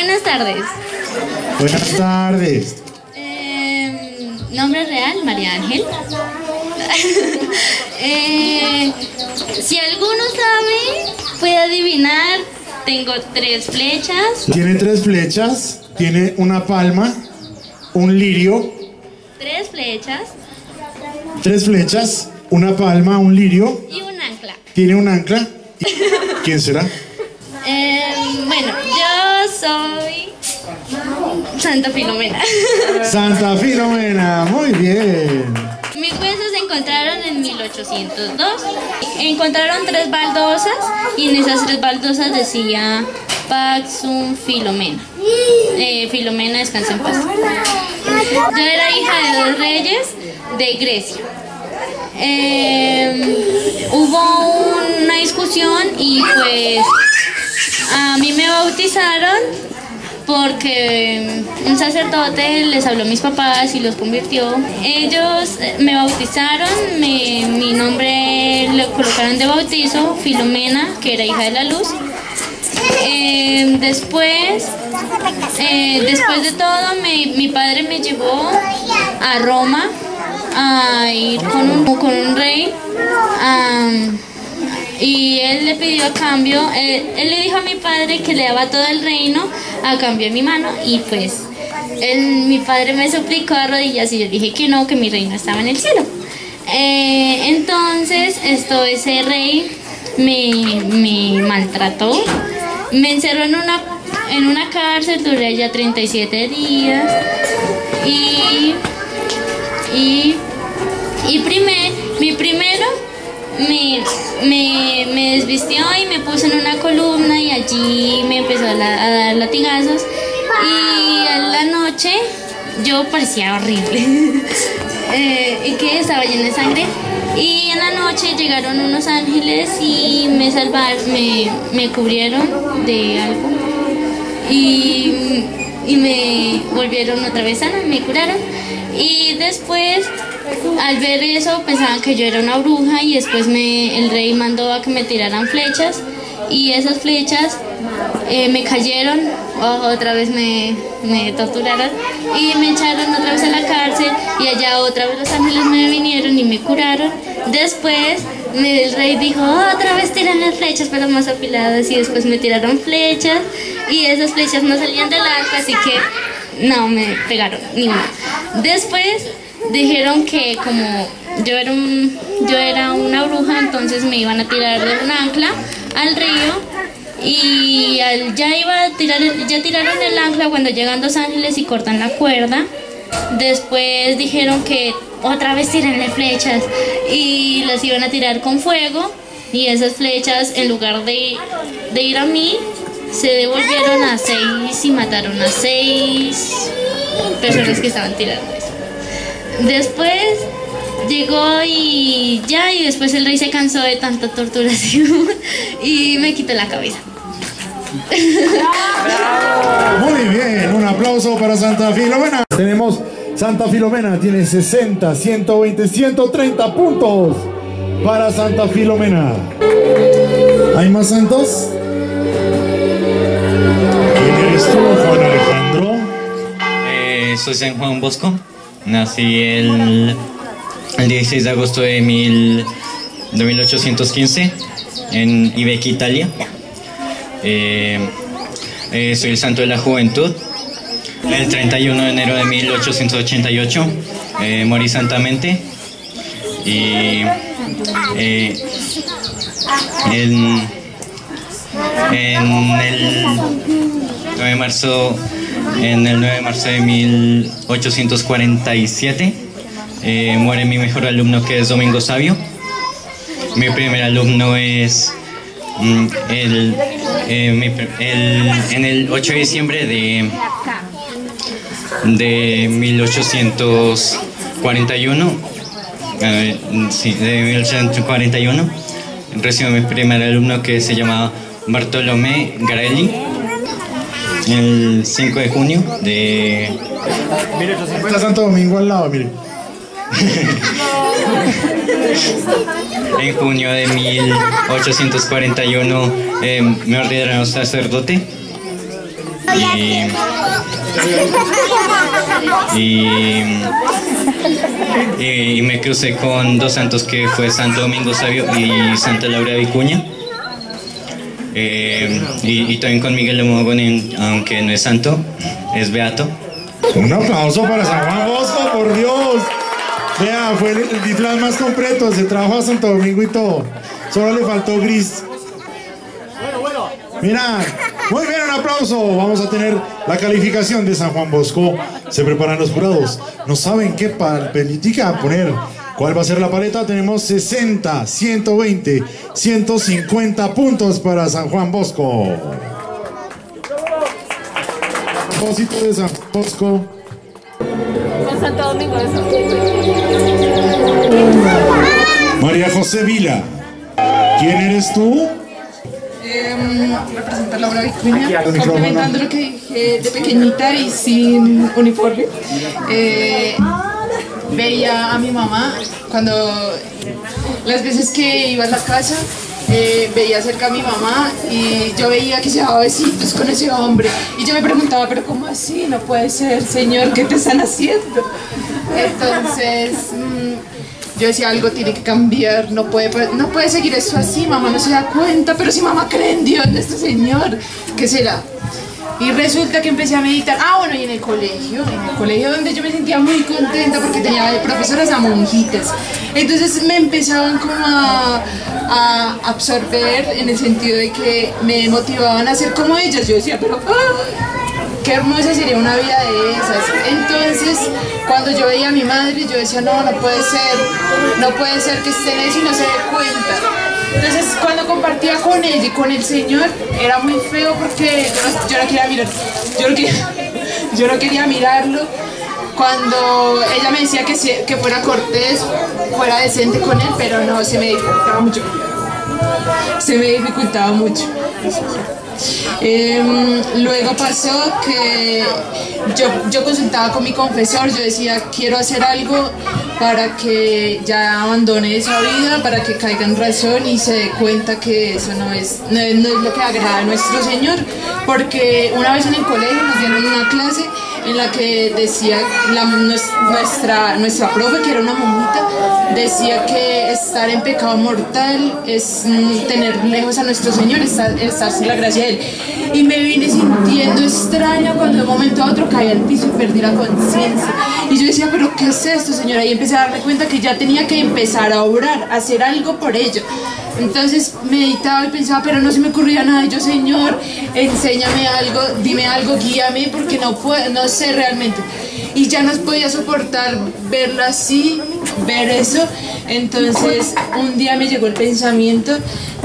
Buenas tardes. Buenas tardes. Nombre real, María Ángel. Si alguno sabe, puede adivinar. Tengo 3 flechas. Tiene 3 flechas, tiene una palma, un lirio. 3 flechas. 3 flechas, una palma, un lirio. Y un ancla. Tiene un ancla. ¿Quién será? Bueno, yo soy Santa Filomena. Santa Filomena, muy bien. Mis huesos se encontraron en 1802. Encontraron 3 baldosas y en esas 3 baldosas decía Pax Sunt Filomena. Filomena descansa en paz. Yo era hija de 2 reyes de Grecia. Hubo una discusión y pues a mí me bautizaron porque un sacerdote les habló a mis papás y los convirtió. Ellos me bautizaron, mi nombre le colocaron de bautizo, Filomena, que era hija de la luz. Después de todo, mi padre me llevó a Roma a ir con un rey. Y él le pidió a cambio, él le dijo a mi padre que le daba todo el reino a cambio de mi mano. Y pues mi padre me suplicó a rodillas y yo dije que no, que mi reino estaba en el cielo. Entonces ese rey me maltrató, me encerró en una cárcel, duré ya 37 días mi primero me desvistió y me puso en una columna y allí me empezó a dar latigazos y a la noche yo parecía horrible y que estaba llena de sangre y en la noche llegaron unos ángeles y me salvaron, me cubrieron de algo y me volvieron otra vez sana, me curaron y después al ver eso pensaban que yo era una bruja y después el rey mandó a que me tiraran flechas y esas flechas me cayeron, otra vez me torturaron y me echaron otra vez a la cárcel y allá otra vez los ángeles me vinieron y me curaron. Después el rey dijo otra vez tiran las flechas pero más afiladas y después me tiraron flechas y esas flechas no salían del arco, así que no me pegaron ni una. Después dijeron que como yo era una bruja, entonces me iban a tirar de un ancla al río y ya tiraron el ancla cuando llegan 2 ángeles y cortan la cuerda. Después dijeron que otra vez tírenle flechas y las iban a tirar con fuego y esas flechas en lugar de ir a mí se devolvieron a 6 y mataron a 6 personas que estaban tirando eso. Después llegó y después el rey se cansó de tanta torturación y me quitó la cabeza. Muy bien, un aplauso para Santa Filomena. Tenemos Santa Filomena, tiene 60, 120, 130 puntos para Santa Filomena. ¿Hay más santos? ¿Quién eres tú, Juan Alejandro? Soy San Juan Bosco. Nací el 16 de agosto de 1815 en Ibeque, Italia. Soy el santo de la juventud. El 31 de enero de 1888 morí santamente. Y en el 9 de marzo de 1847 muere mi mejor alumno, que es Domingo Savio. Mi primer alumno es en el 8 de diciembre de 1841. Sí, de 1841 recibo mi primer alumno, que se llamaba Bartolomé Garelli. El 5 de junio de... Mire, está Santo Domingo al lado, mire. En junio de 1841 me ordenaron sacerdote. y me crucé con dos santos, que fue Santo Domingo Sabio y Santa Laura Vicuña. Y también con Miguel de Mogonen, aunque no es santo, es beato. Un aplauso para San Juan Bosco, por Dios. Vea, fue el disfraz más completo, se trajo a Santo Domingo y todo. Solo le faltó gris. Mira, muy bien, un aplauso. Vamos a tener la calificación de San Juan Bosco. Se preparan los jurados. No saben qué paletica poner. ¿Cuál va a ser la paleta? Tenemos 60, 120, 150 puntos para San Juan Bosco. Propósito de San Bosco. Con Santo Domingo eso. María José Vila, ¿quién eres tú? Representa a Laura Vicuña, complementando lo que dije de pequeñita y sin uniforme. Veía a mi mamá cuando las veces que iba a la casa, veía cerca a mi mamá y yo veía que se daba besitos con ese hombre y yo me preguntaba, pero ¿cómo así? No puede ser, señor, ¿qué te están haciendo? Entonces yo decía, algo tiene que cambiar, no puede seguir eso así, mamá no se da cuenta, pero si mamá cree en Dios, en este señor, ¿qué será? Y resulta que empecé a meditar, bueno, y en el colegio donde yo me sentía muy contenta porque tenía profesoras a monjitas. Entonces me empezaban como a absorber en el sentido de que me motivaban a ser como ellas. Yo decía, pero qué hermosa sería una vida de esas. Entonces, cuando yo veía a mi madre, yo decía, no puede ser que esté en eso y no se dé cuenta. Entonces, cuando compartía con ella y con el Señor, era muy feo porque yo no quería mirar, yo no quería mirarlo. Cuando ella me decía que fuera cortés, fuera decente con él, pero no, se me dificultaba mucho. Luego pasó que yo consultaba con mi confesor, yo decía, quiero hacer algo para que ya abandone esa vida, para que caiga en razón y se dé cuenta que eso no es lo que agrada a nuestro Señor, porque una vez en el colegio nos dieron una clase en la que decía nuestra profe, que era una monjita, decía que estar en pecado mortal es tener lejos a nuestro Señor, estar sin la gracia de Él. Y me vine sintiendo extraña cuando de un momento a otro caí al piso y perdí la conciencia. Y yo decía, pero ¿qué es esto, Señora? Y empecé a darme cuenta que ya tenía que empezar a obrar, a hacer algo por ello. Entonces meditaba y pensaba, pero no se me ocurría nada. Y yo, Señor, enséñame algo, dime algo, guíame, porque no sé realmente. Y ya no podía soportar verlo así, ver eso. Entonces un día me llegó el pensamiento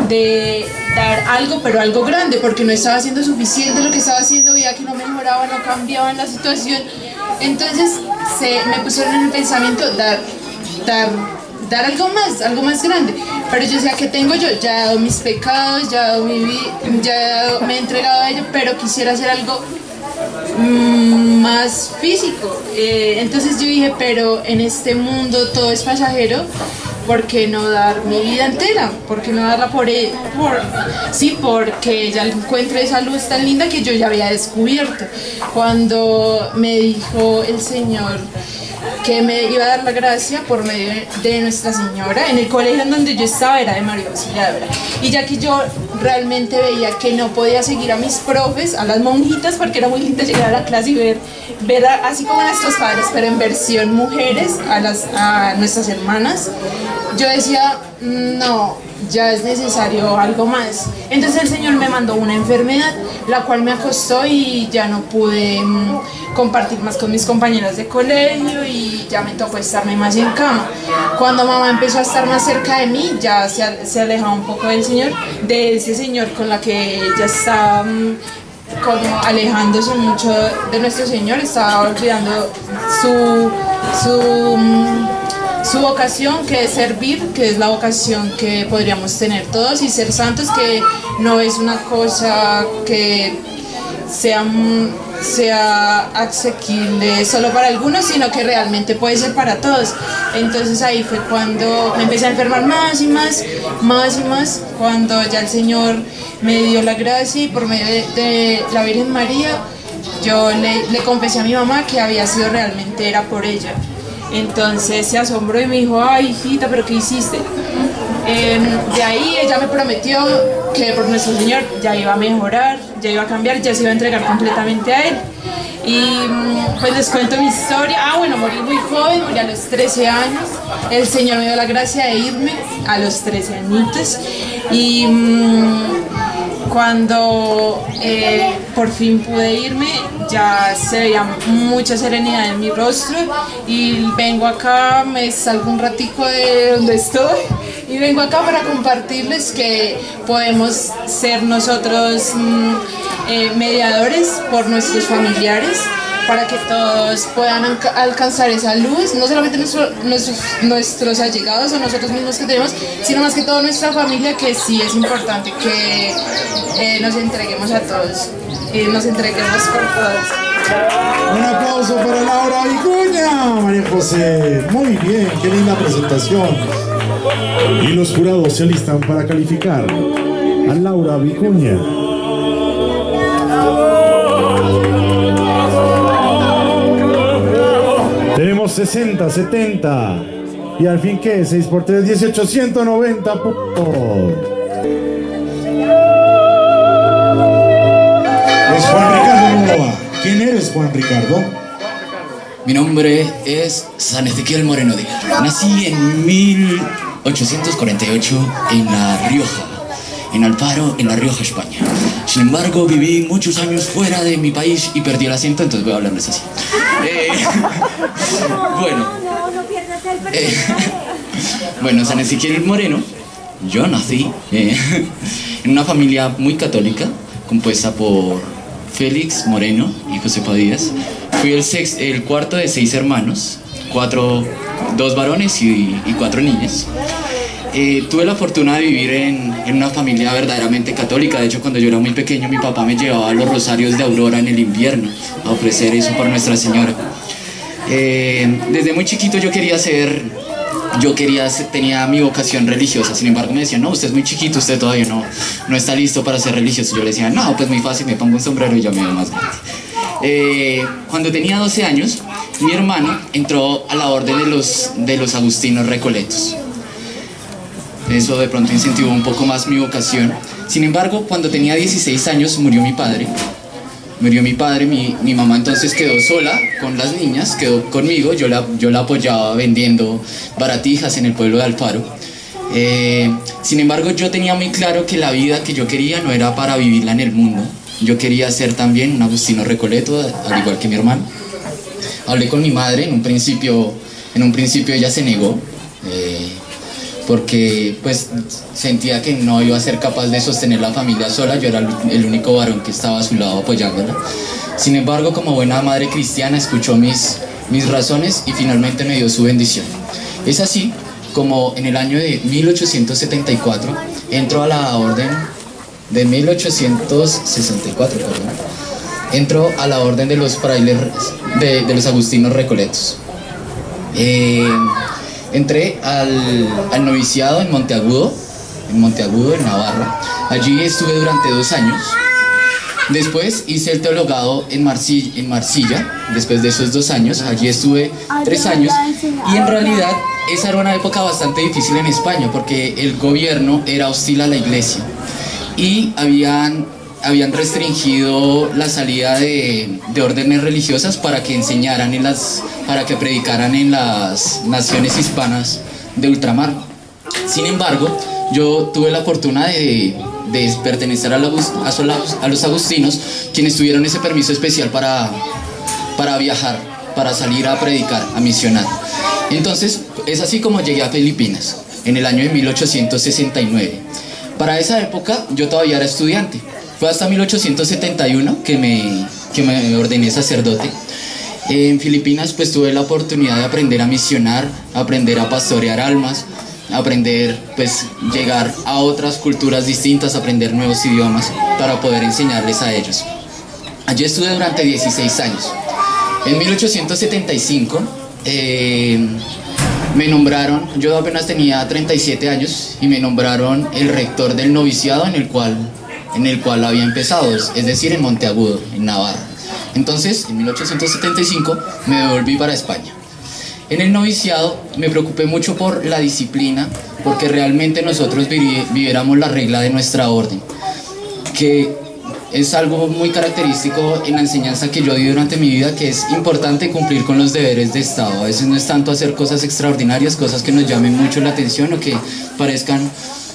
de dar algo, pero algo grande, porque no estaba haciendo suficiente lo que estaba haciendo, veía que no mejoraba, no cambiaba en la situación. Entonces me pusieron en el pensamiento dar algo más grande. Pero yo decía, ¿qué tengo yo? Ya he dado mis pecados, ya he dado mi vida, ya me he entregado a ello, pero quisiera hacer algo más físico. Entonces yo dije, pero en este mundo todo es pasajero, ¿por qué no dar mi vida entera? ¿Por qué no darla porque ella encuentre esa luz tan linda que yo ya había descubierto? Cuando me dijo el Señor que me iba a dar la gracia por medio de Nuestra Señora, en el colegio en donde yo estaba era de María Auxiliadora, y ya que yo realmente veía que no podía seguir a mis profes, a las monjitas, porque era muy lindo llegar a la clase y ver así como a nuestros padres, pero en versión mujeres, a nuestras hermanas, yo decía, no, ya es necesario algo más. Entonces el Señor me mandó una enfermedad, la cual me acostó y ya no pude compartir más con mis compañeras de colegio y ya me tocó estarme más en cama. Cuando mamá empezó a estar más cerca de mí, ya se alejaba un poco del Señor, de ese Señor con la que ella estaba como alejándose mucho de nuestro Señor, estaba olvidando su vocación, que es servir, que es la vocación que podríamos tener todos, y ser santos, que no es una cosa que sea asequible solo para algunos, sino que realmente puede ser para todos. Entonces ahí fue cuando me empecé a enfermar más y más, cuando ya el Señor me dio la gracia y por medio de la Virgen María, yo le confesé a mi mamá que había sido realmente era por ella. Entonces se asombró y me dijo, ay hijita, ¿pero qué hiciste? De ahí ella me prometió que por nuestro Señor ya iba a mejorar, ya iba a cambiar, ya se iba a entregar completamente a Él. Y pues les cuento mi historia. Bueno, morí muy joven, morí a los 13 años. El Señor me dio la gracia de irme a los 13 añitos. Y cuando por fin pude irme, ya se veía mucha serenidad en mi rostro. Y vengo acá, me salgo un ratico de donde estoy. Y vengo acá para compartirles que podemos ser nosotros mediadores por nuestros familiares, para que todos puedan alcanzar esa luz, no solamente nuestros allegados o nosotros mismos que tenemos, sino más que todo nuestra familia, que sí es importante que nos entreguemos a todos, nos entreguemos por todos. Un aplauso para Laura Vicuña, María José. Muy bien, qué linda presentación. Y los jurados se alistan para calificar a Laura Vicuña. Tenemos 60, 70. Y al fin, ¿qué? 6 por 3, 18, 190 puntos. Es Juan Ricardo Novoa. ¿Quién eres, Juan Ricardo? Mi nombre es San Ezequiel Moreno Díaz. Nací en 1848 en La Rioja, en Alfaro, en La Rioja, España. Sin embargo, viví muchos años fuera de mi país y perdí el acento, entonces voy a hablarles así. Bueno, San Ezequiel Moreno, yo nací en una familia muy católica, compuesta por Félix Moreno y Josefa Díaz. Fui el cuarto de 6 hermanos, 2 varones y 4 niñas. Tuve la fortuna de vivir en una familia verdaderamente católica. De hecho, cuando yo era muy pequeño, mi papá me llevaba a los rosarios de Aurora en el invierno a ofrecer eso por Nuestra Señora. Desde muy chiquito tenía mi vocación religiosa. Sin embargo, me decían, no, usted es muy chiquito, usted todavía no está listo para ser religioso. Yo le decía, no, pues muy fácil, me pongo un sombrero y ya me veo más grande. Cuando tenía 12 años, mi hermano entró a la orden de los agustinos recoletos. Eso de pronto incentivó un poco más mi vocación. Sin embargo, cuando tenía 16 años murió mi padre. Mi mamá entonces quedó sola con las niñas, quedó conmigo. Yo la apoyaba vendiendo baratijas en el pueblo de Alfaro. Sin embargo, yo tenía muy claro que la vida que yo quería no era para vivirla en el mundo. Yo quería ser también un agustino recoleto, al igual que mi hermano. Hablé con mi madre, en un principio ella se negó, porque pues sentía que no iba a ser capaz de sostener la familia sola. Yo era el único varón que estaba a su lado apoyándola. Sin embargo, como buena madre cristiana, escuchó mis razones y finalmente me dio su bendición. Es así como en el año de 1874 entró a la orden de 1864, perdón, entró a la orden de los frailes de los agustinos recoletos. Entré al noviciado en Monteagudo, en Navarra. Allí estuve durante 2 años. Después hice el teologado en Marsella. Después de esos 2 años, allí estuve 3 años. Y en realidad esa era una época bastante difícil en España, porque el gobierno era hostil a la iglesia y habían restringido la salida de órdenes religiosas para que para que predicaran en las naciones hispanas de ultramar. Sin embargo, yo tuve la fortuna de pertenecer a los agustinos, quienes tuvieron ese permiso especial para viajar, para salir a predicar, a misionar. Entonces, es así como llegué a Filipinas, en el año de 1869. Para esa época, yo todavía era estudiante. Fue hasta 1871 que me ordené sacerdote. En Filipinas pues tuve la oportunidad de aprender a misionar, aprender a pastorear almas, aprender pues llegar a otras culturas distintas, aprender nuevos idiomas para poder enseñarles a ellos. Allí estuve durante 16 años. En 1875 me nombraron, yo apenas tenía 37 años y me nombraron el rector del noviciado en el cual había empezado, es decir, en Monteagudo, en Navarra. Entonces, en 1875 me devolví para España. En el noviciado me preocupé mucho por la disciplina, porque realmente nosotros viviéramos la regla de nuestra orden, que es algo muy característico en la enseñanza que yo di durante mi vida, que es importante cumplir con los deberes de Estado. A veces no es tanto hacer cosas extraordinarias, cosas que nos llamen mucho la atención o que parezcan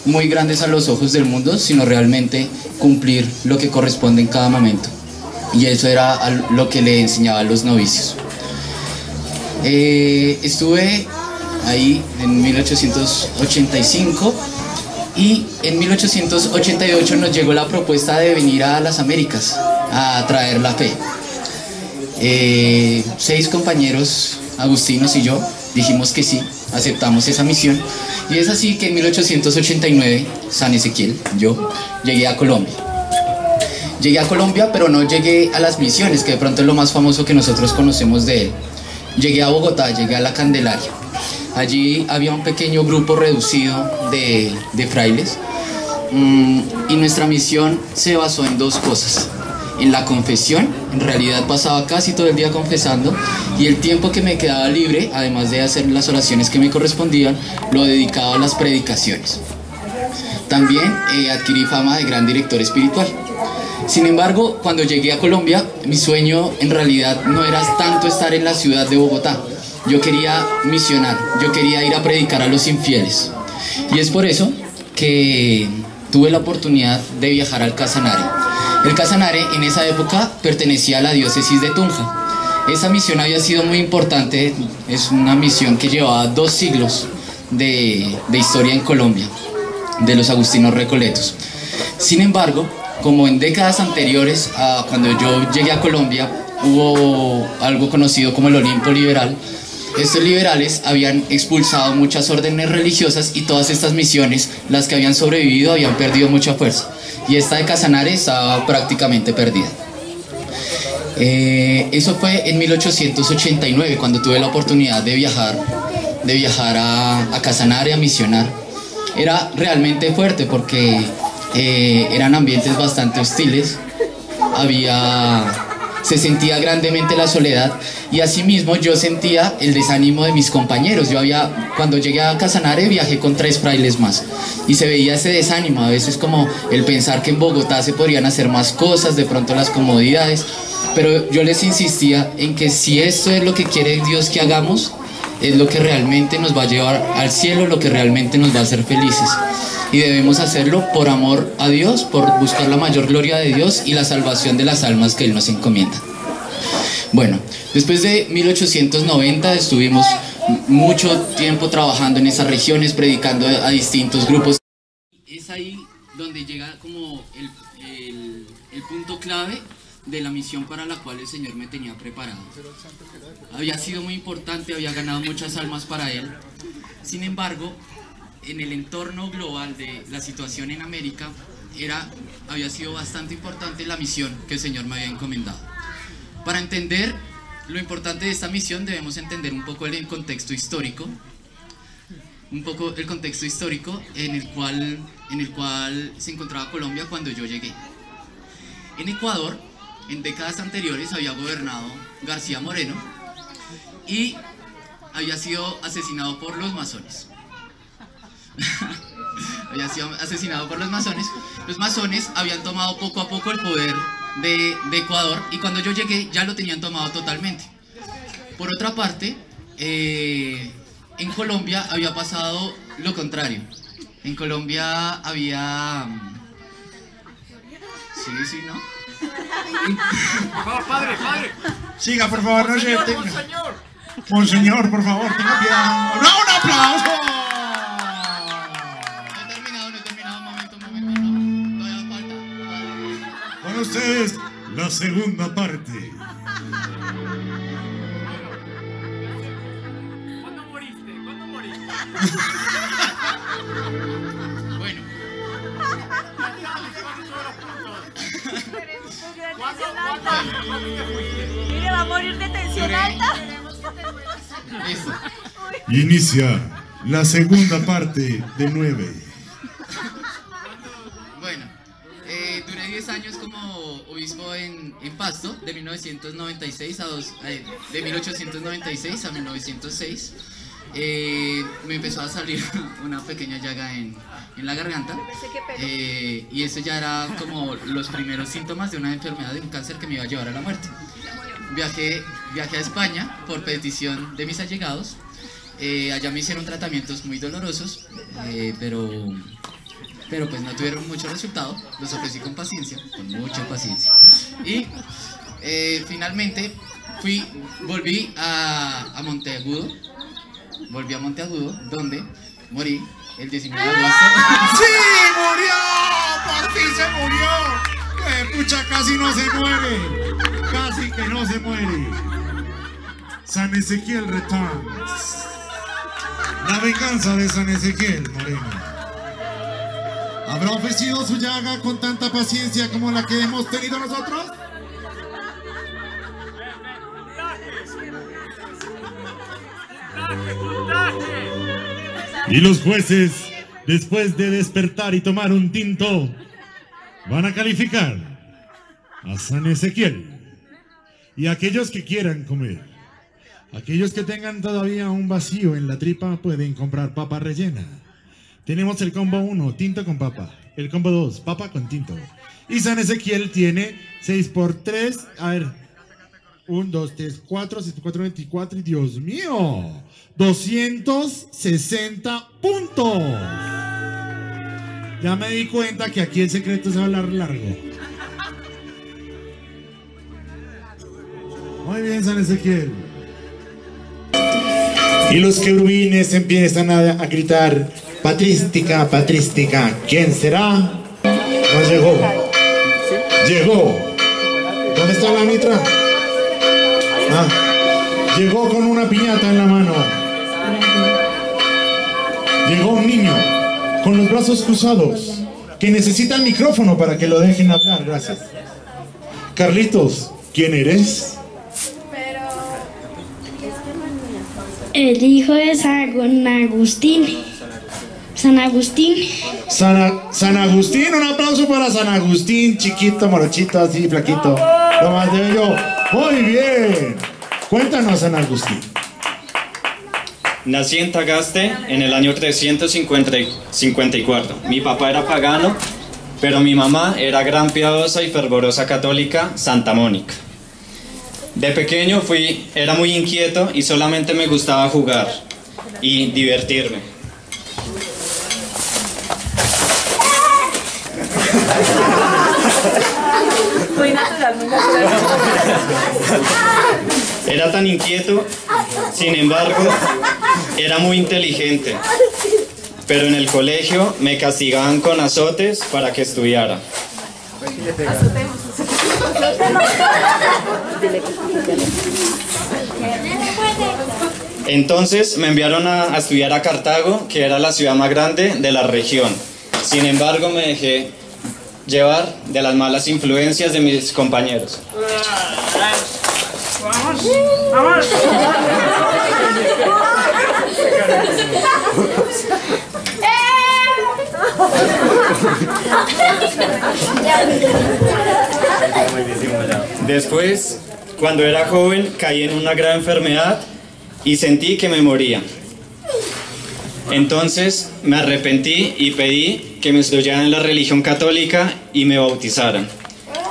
muy grandes a los ojos del mundo, sino realmente cumplir lo que corresponde en cada momento. Y eso era lo que le enseñaba a los novicios. Estuve ahí en 1885 y en 1888 nos llegó la propuesta de venir a las Américas a traer la fe. 6 compañeros agustinos y yo dijimos que sí, aceptamos esa misión, y es así que en 1889 San Ezequiel, yo, llegué a Colombia. Llegué a Colombia, pero no llegué a las misiones, que de pronto es lo más famoso que nosotros conocemos de él. Llegué a Bogotá, llegué a la Candelaria. Allí había un pequeño grupo reducido de frailes, y nuestra misión se basó en 2 cosas. En la confesión, en realidad pasaba casi todo el día confesando, y el tiempo que me quedaba libre, además de hacer las oraciones que me correspondían, lo dedicaba a las predicaciones. También adquirí fama de gran director espiritual. Sin embargo, cuando llegué a Colombia, mi sueño en realidad no era tanto estar en la ciudad de Bogotá. Yo quería misionar, yo quería ir a predicar a los infieles. Y es por eso que tuve la oportunidad de viajar al Casanare. El Casanare en esa época pertenecía a la diócesis de Tunja. Esa misión había sido muy importante, es una misión que llevaba 2 siglos de historia en Colombia, de los agustinos recoletos. Sin embargo, como en décadas anteriores a cuando yo llegué a Colombia, hubo algo conocido como el Olimpo liberal. Estos liberales habían expulsado muchas órdenes religiosas y todas estas misiones, las que habían sobrevivido, habían perdido mucha fuerza. Y esta de Casanare estaba prácticamente perdida. Eso fue en 1889, cuando tuve la oportunidad de viajar a Casanare a misionar. Era realmente fuerte porque eran ambientes bastante hostiles, se sentía grandemente la soledad, y asimismo yo sentía el desánimo de mis compañeros. Cuando llegué a Casanare viajé con 3 frailes más y se veía ese desánimo, a veces como el pensar que en Bogotá se podrían hacer más cosas, de pronto las comodidades, pero yo les insistía en que si esto es lo que quiere Dios que hagamos, es lo que realmente nos va a llevar al cielo, lo que realmente nos va a hacer felices. Y debemos hacerlo por amor a Dios, por buscar la mayor gloria de Dios y la salvación de las almas que Él nos encomienda. Bueno, después de 1890 estuvimos mucho tiempo trabajando en esas regiones, predicando a distintos grupos. Es ahí donde llega como el punto clave de la misión para la cual el Señor me tenía preparado. Había sido muy importante, había ganado muchas almas para Él. Sin embargo, en el entorno global de la situación en América, había sido bastante importante la misión que el Señor me había encomendado. Para entender lo importante de esta misión debemos entender un poco el contexto histórico, en el cual se encontraba Colombia cuando yo llegué. En Ecuador, en décadas anteriores, había gobernado García Moreno y había sido asesinado por los masones. Había sido asesinado por los masones. Los masones habían tomado poco a poco el poder de Ecuador, y cuando yo llegué ya lo tenían tomado totalmente. Por otra parte, en Colombia había pasado lo contrario. En Colombia había... Sí, ¿no? Por favor, padre. Siga, por favor, no se detenga. Monseñor, por favor, tenga piedad. ¡No, un aplauso! No he terminado, un momento, no, todavía falta. Con ustedes, la segunda parte. ¿Cuándo moriste? Bueno. ¿Cuándo te fuiste? Mire, va a morir de tensión alta. Listo. Inicia la segunda parte de 9. Bueno, duré 10 años como obispo en Pasto, de 1896 a 1906. Me empezó a salir una pequeña llaga en la garganta, y eso ya era como los primeros síntomas de una enfermedad, de un cáncer que me iba a llevar a la muerte. Viajé a España por petición de mis allegados. Allá me hicieron tratamientos muy dolorosos, pero pues no tuvieron mucho resultado. Los ofrecí con paciencia, con mucha paciencia. Y finalmente volví a Monteagudo. Volví a Monteagudo, donde morí el 19 de agosto. ¡Sí, murió! ¡Por fin se murió! Pucha, casi no se muere. Casi que no se muere. San Ezequiel returns. La venganza de San Ezequiel Moreno. ¿Habrá ofrecido su llaga con tanta paciencia como la que hemos tenido nosotros? Y los jueces, después de despertar y tomar un tinto, van a calificar a San Ezequiel. Y aquellos que quieran comer, aquellos que tengan todavía un vacío en la tripa, pueden comprar papa rellena. Tenemos el combo 1, tinto con papa. El combo 2, papa con tinto. Y San Ezequiel tiene 6x3, a ver, 1, 2, 3, 4, 6 por 4, 24, y Dios mío, 260 puntos. Ya me di cuenta que aquí el secreto es hablar largo. Muy bien, San Ezequiel. Y los querubines empiezan a gritar: patrística, patrística, ¿quién será? No llegó. Llegó. ¿Dónde está la mitra? Llegó con una piñata en la mano. Llegó un niño con los brazos cruzados que necesita el micrófono para que lo dejen hablar. Gracias. Carlitos, ¿quién eres? El hijo de San Agustín. San Agustín. San Agustín, un aplauso para San Agustín, chiquito, morochito, así, flaquito. Lo más de yo. Muy bien. Cuéntanos, San Agustín. Nací en Tagaste en el año 354. Mi papá era pagano, pero mi mamá era gran piadosa y fervorosa católica, Santa Mónica. De pequeño era muy inquieto y solamente me gustaba jugar y divertirme. Muy natural, muy natural. Era tan inquieto, sin embargo, era muy inteligente. Pero en el colegio me castigaban con azotes para que estudiara. Entonces me enviaron a estudiar a Cartago, que era la ciudad más grande de la región. Sin embargo, me dejé llevar de las malas influencias de mis compañeros. Después, cuando era joven, caí en una gran enfermedad y sentí que me moría. Entonces me arrepentí y pedí que me instruyeran en la religión católica y me bautizaran.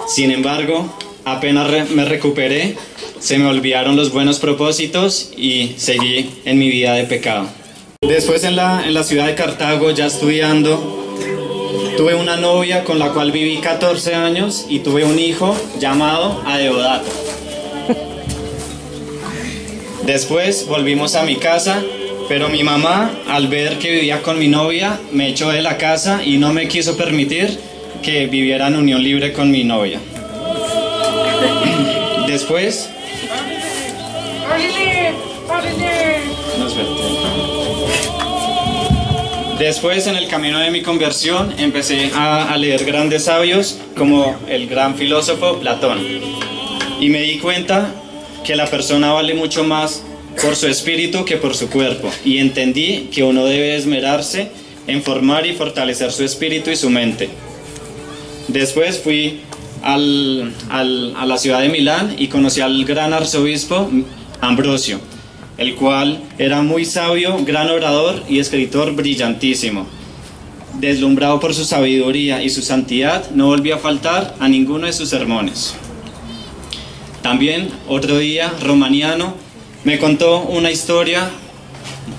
Sin embargo, apenas me recuperé, se me olvidaron los buenos propósitos y seguí en mi vida de pecado. Después en la ciudad de Cartago, ya estudiando, tuve una novia con la cual viví 14 años y tuve un hijo llamado Adeodato. Después volvimos a mi casa, pero mi mamá, al ver que vivía con mi novia, me echó de la casa y no me quiso permitir que viviera en unión libre con mi novia. Después... Después, en el camino de mi conversión, empecé a leer grandes sabios como el gran filósofo Platón. Y me di cuenta que la persona vale mucho más por su espíritu que por su cuerpo, y entendí que uno debe esmerarse en formar y fortalecer su espíritu y su mente. Después fui a la ciudad de Milán y conocí al gran arzobispo Ambrosio, el cual era muy sabio, gran orador y escritor brillantísimo. Deslumbrado por su sabiduría y su santidad, no volvió a faltar a ninguno de sus sermones. También otro día, Romaniano me contó una historia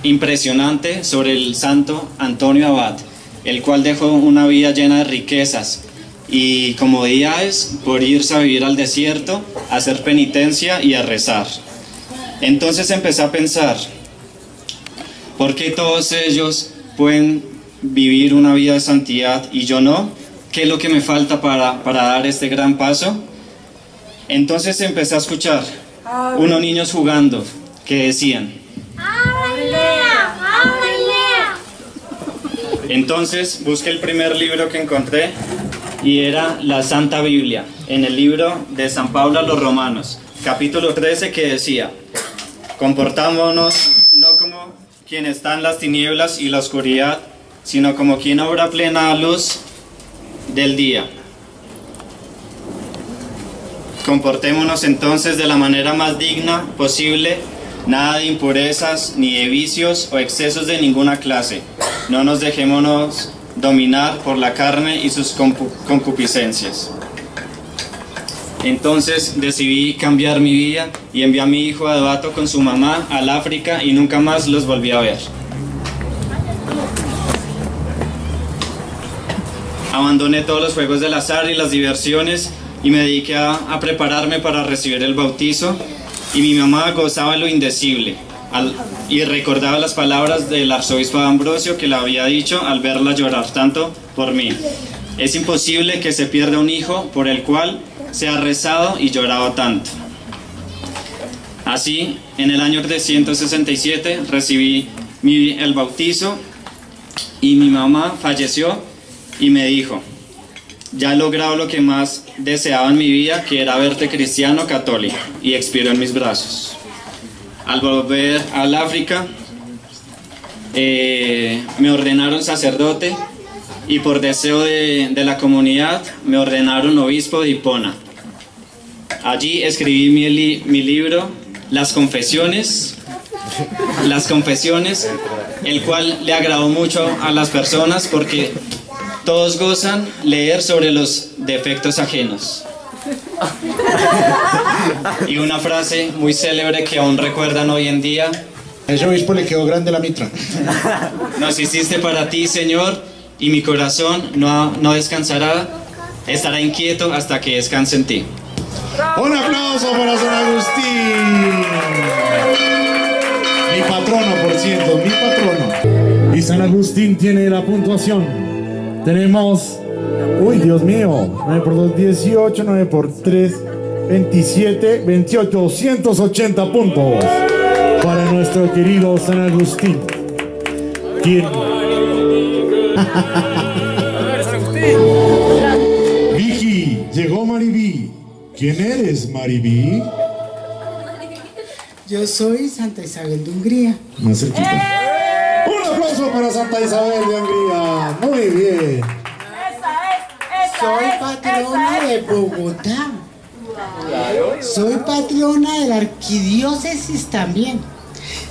impresionante sobre el santo Antonio Abad, el cual dejó una vida llena de riquezas y comodidades por irse a vivir al desierto, a hacer penitencia y a rezar. Entonces empecé a pensar, ¿por qué todos ellos pueden vivir una vida de santidad y yo no? ¿Qué es lo que me falta para dar este gran paso? Entonces empecé a escuchar unos niños jugando que decían: entonces busqué el primer libro que encontré y era la Santa Biblia, en el libro de San Pablo a los Romanos, capítulo 13, que decía: comportámonos no como quien está en las tinieblas y la oscuridad, sino como quien obra plena luz del día. Comportémonos entonces de la manera más digna posible, nada de impurezas, ni de vicios o excesos de ninguna clase. No nos dejémonos dominar por la carne y sus concupiscencias. Entonces decidí cambiar mi vida y envié a mi hijo Adobato con su mamá al África y nunca más los volví a ver. Abandoné todos los juegos del azar y las diversiones y me dediqué a prepararme para recibir el bautizo, y mi mamá gozaba lo indecible y recordaba las palabras del arzobispo Ambrosio, que le había dicho al verla llorar tanto por mí: es imposible que se pierda un hijo por el cual se ha rezado y llorado tanto. Así, en el año 367 recibí el bautizo y mi mamá falleció y me dijo: ya he logrado lo que más deseaba en mi vida, que era verte cristiano católico, y expiró en mis brazos. Al volver al África, me ordenaron sacerdote y por deseo de la comunidad me ordenaron obispo de Hipona. Allí escribí mi libro, Las Confesiones, el cual le agradó mucho a las personas porque todos gozan leer sobre los defectos ajenos. Y una frase muy célebre que aún recuerdan hoy en día: a ese obispo le quedó grande la mitra. nos hiciste para ti, Señor, y mi corazón no descansará, estará inquieto hasta que descanse en ti. Un aplauso para San Agustín, mi patrono, por cierto, mi patrono. Y San Agustín tiene la puntuación. Tenemos, uy, Dios mío, 9 por 2, 18, 9 por 3, 27, 28, 280 puntos para nuestro querido San Agustín. ¿Quién? Vicky, llegó Maribí. ¿Quién eres, Maribí? Yo soy Santa Isabel de Hungría. Más cerquita. Un aplauso para Santa Isabel de Hungría. Muy bien. Soy patrona de Bogotá. Soy patrona de la arquidiócesis también.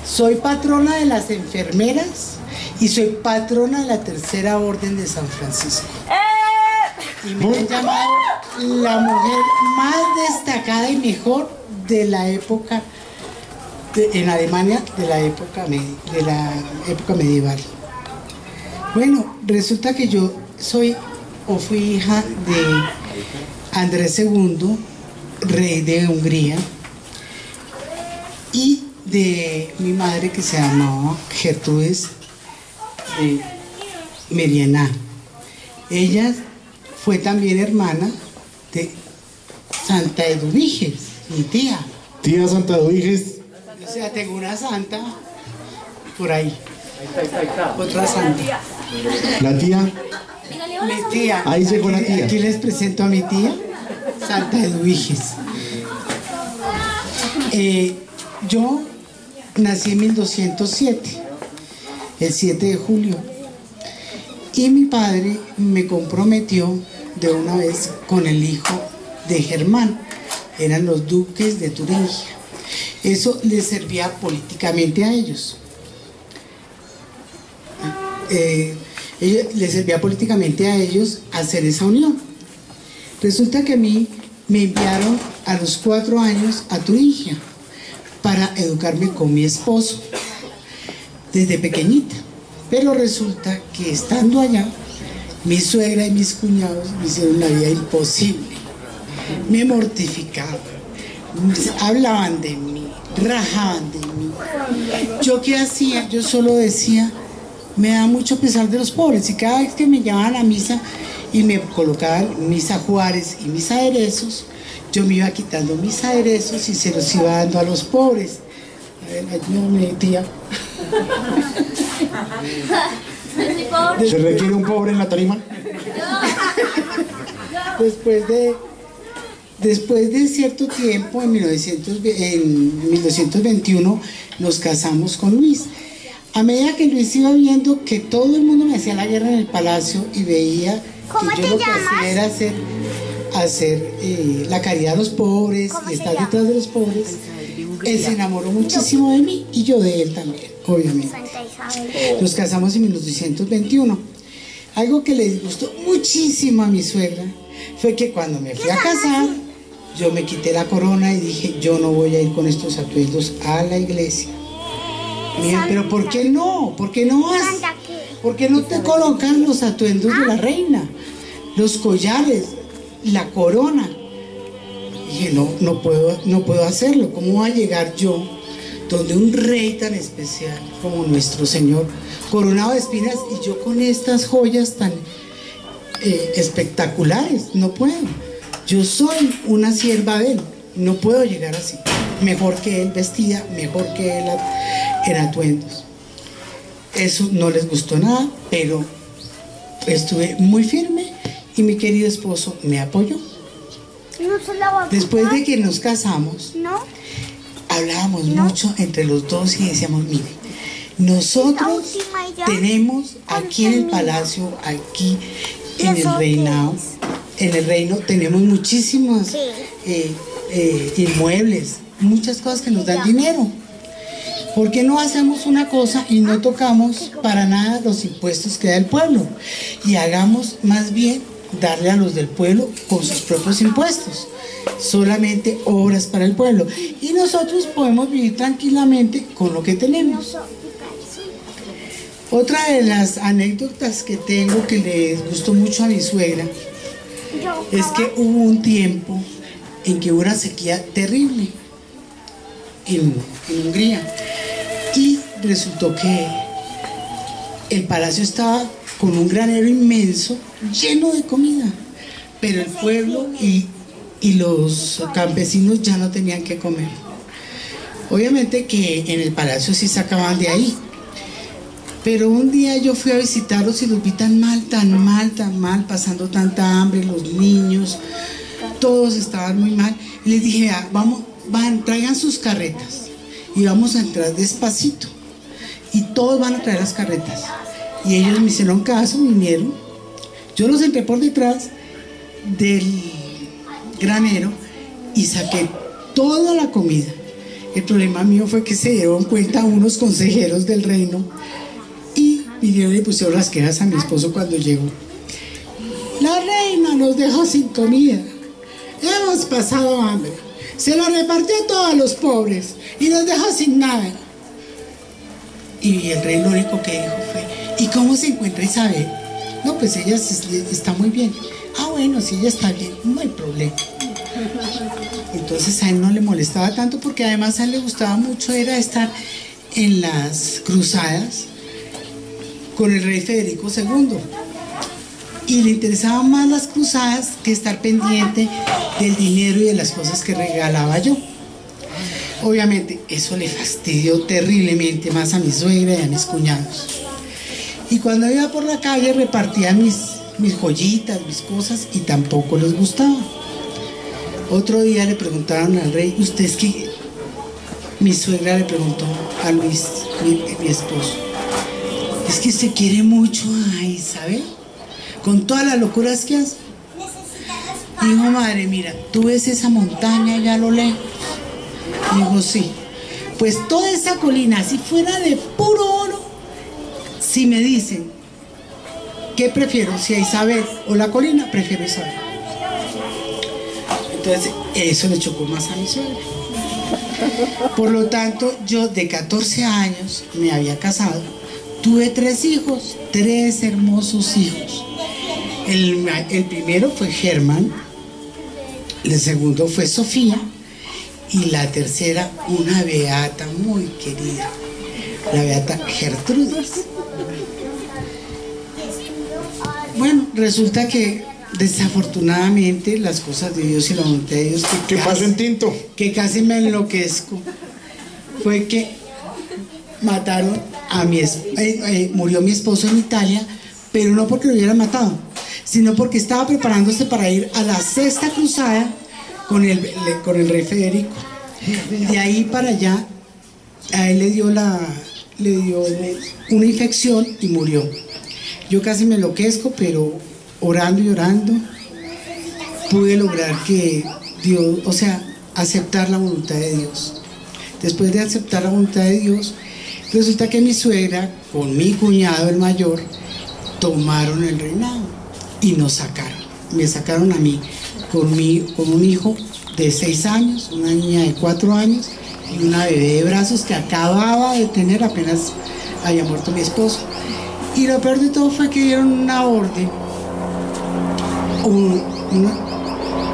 Soy patrona de las enfermeras y soy patrona de la Tercera Orden de San Francisco. Y me han llamado la mujer más destacada y mejor de la época en Alemania, de la época medieval. Bueno, resulta que yo soy o fui hija de Andrés II, rey de Hungría, y de mi madre, que se llamaba Gertrudis de Merianá. Ella fue también hermana de Santa Eduviges, mi tía. Tía Santa Eduviges. O sea, tengo una santa por ahí. Otra santa. La tía. Mi tía. Ahí llegó la tía. Aquí les presento a mi tía, Santa Eduviges. Yo nací en 1207, el 7 de julio. Y mi padre me comprometió de una vez con el hijo de Germán. Eran los duques de Turingia. Eso les servía políticamente a ellos. Les servía políticamente a ellos hacer esa unión. Resulta que a mí me enviaron a los 4 años a Turingia para educarme con mi esposo desde pequeñita. Pero resulta que estando allá, mi suegra y mis cuñados me hicieron la vida imposible. Me mortificaban, hablaban de mí, rajaban de mí. ¿Yo qué hacía? Yo solo decía, me da mucho pesar de los pobres. Y cada vez que me llamaban a misa y me colocaban mis ajuares y mis aderezos, yo me iba quitando mis aderezos y se los iba dando a los pobres. A ver, ayúdame, tía. ¿Se requiere un pobre en la tarima? Después de cierto tiempo, en 1921, nos casamos con Luis. A medida que Luis iba viendo que todo el mundo me hacía la guerra en el palacio y veía que yo lo que hacía era hacer la caridad a los pobres y estar detrás de los pobres, él se enamoró muchísimo de mí y yo de él también, obviamente. Nos casamos en 1921. Algo que le disgustó muchísimo a mi suegra fue que cuando me fui a casar, yo me quité la corona y dije, yo no voy a ir con estos atuendos a la iglesia. Mira, pero ¿por qué no? ¿Por qué no vas? ¿Por qué no te colocan los atuendos de la reina? Los collares, la corona. Dije, no puedo hacerlo. ¿Cómo va a llegar yo donde un rey tan especial como nuestro Señor, coronado de espinas, y yo con estas joyas tan espectaculares? No puedo. Yo soy una sierva de él. No puedo llegar así. Mejor que él vestida, mejor que él en atuendos. Eso no les gustó nada, pero estuve muy firme y mi querido esposo me apoyó. Después de que nos casamos, hablábamos mucho entre los dos y decíamos, mire, nosotros tenemos aquí en el palacio, aquí en el reino, tenemos muchísimos inmuebles, muchas cosas que nos dan dinero. ¿Por qué no hacemos una cosa y no tocamos para nada los impuestos que da el pueblo? Y hagamos más bien darle a los del pueblo con sus propios impuestos, solamente obras para el pueblo. Y nosotros podemos vivir tranquilamente con lo que tenemos. Otra de las anécdotas que tengo que les gustó mucho a mi suegra es que hubo un tiempo en que hubo una sequía terrible en Hungría. Y resultó que el palacio estaba con un granero inmenso, lleno de comida, pero el pueblo y los campesinos ya no tenían que comer. Obviamente que en el palacio sí sacaban de ahí, pero un día yo fui a visitarlos y los vi tan mal, pasando tanta hambre, los niños, todos estaban muy mal. Y les dije, traigan sus carretas y vamos a entrar despacito y todos van a traer las carretas. Y ellos me hicieron caso, vinieron. Yo los entré por detrás del granero y saqué toda la comida. El problema mío fue que se dieron cuenta unos consejeros del reino y vinieron y pusieron las quejas a mi esposo cuando llegó. La reina nos dejó sin comida, hemos pasado hambre, se lo repartió a todos los pobres y nos dejó sin nada. Y el rey lo único que dijo fue, ¿y cómo se encuentra Isabel? No, pues ella está muy bien. Ah, bueno, si ella está bien, no hay problema. Entonces a él no le molestaba tanto, porque además a él le gustaba mucho era estar en las cruzadas con el rey Federico II. Y le interesaban más las cruzadas que estar pendiente del dinero y de las cosas que regalaba yo. Obviamente eso le fastidió terriblemente más a mi suegra y a mis cuñados. Y cuando iba por la calle repartía mis joyitas, mis cosas, y tampoco les gustaba. Otro día le preguntaron al rey, ¿usted es mi suegra le preguntó a Luis, mi esposo, es que usted quiere mucho a Isabel, con todas las locuras que hace. Dijo, madre, mira, tú ves esa montaña allá a lo lejos. Dijo, sí. Pues toda esa colina, si fuera de puro oro, si me dicen, ¿qué prefiero? Si a Isabel o la colina, prefiero Isabel. Entonces, eso le chocó más a mi suegra. Por lo tanto, yo de 14 años me había casado, tuve 3 hijos, 3 hermosos hijos. El primero fue Germán, el segundo fue Sofía y la tercera una beata muy querida, la beata Gertrudis. Bueno, resulta que desafortunadamente las cosas de Dios y la voluntad de Dios ¿Qué pasa en Tinto? Que casi me enloquezco fue que mataron a murió mi esposo en Italia, pero no porque lo hubieran matado, sino porque estaba preparándose para ir a la 6ª cruzada con el rey Federico. De ahí para allá a él le dio una infección y murió. Yo casi me enloquezco, pero orando y orando pude lograr que Dios, o sea, aceptar la voluntad de Dios. Después de aceptar la voluntad de Dios, resulta que mi suegra con mi cuñado el mayor tomaron el reinado y nos sacaron. Me sacaron a mí con un hijo de 6 años, una niña de 4 años y una bebé de brazos que acababa de tener, apenas había muerto mi esposo. Y lo peor de todo fue que dieron una orden,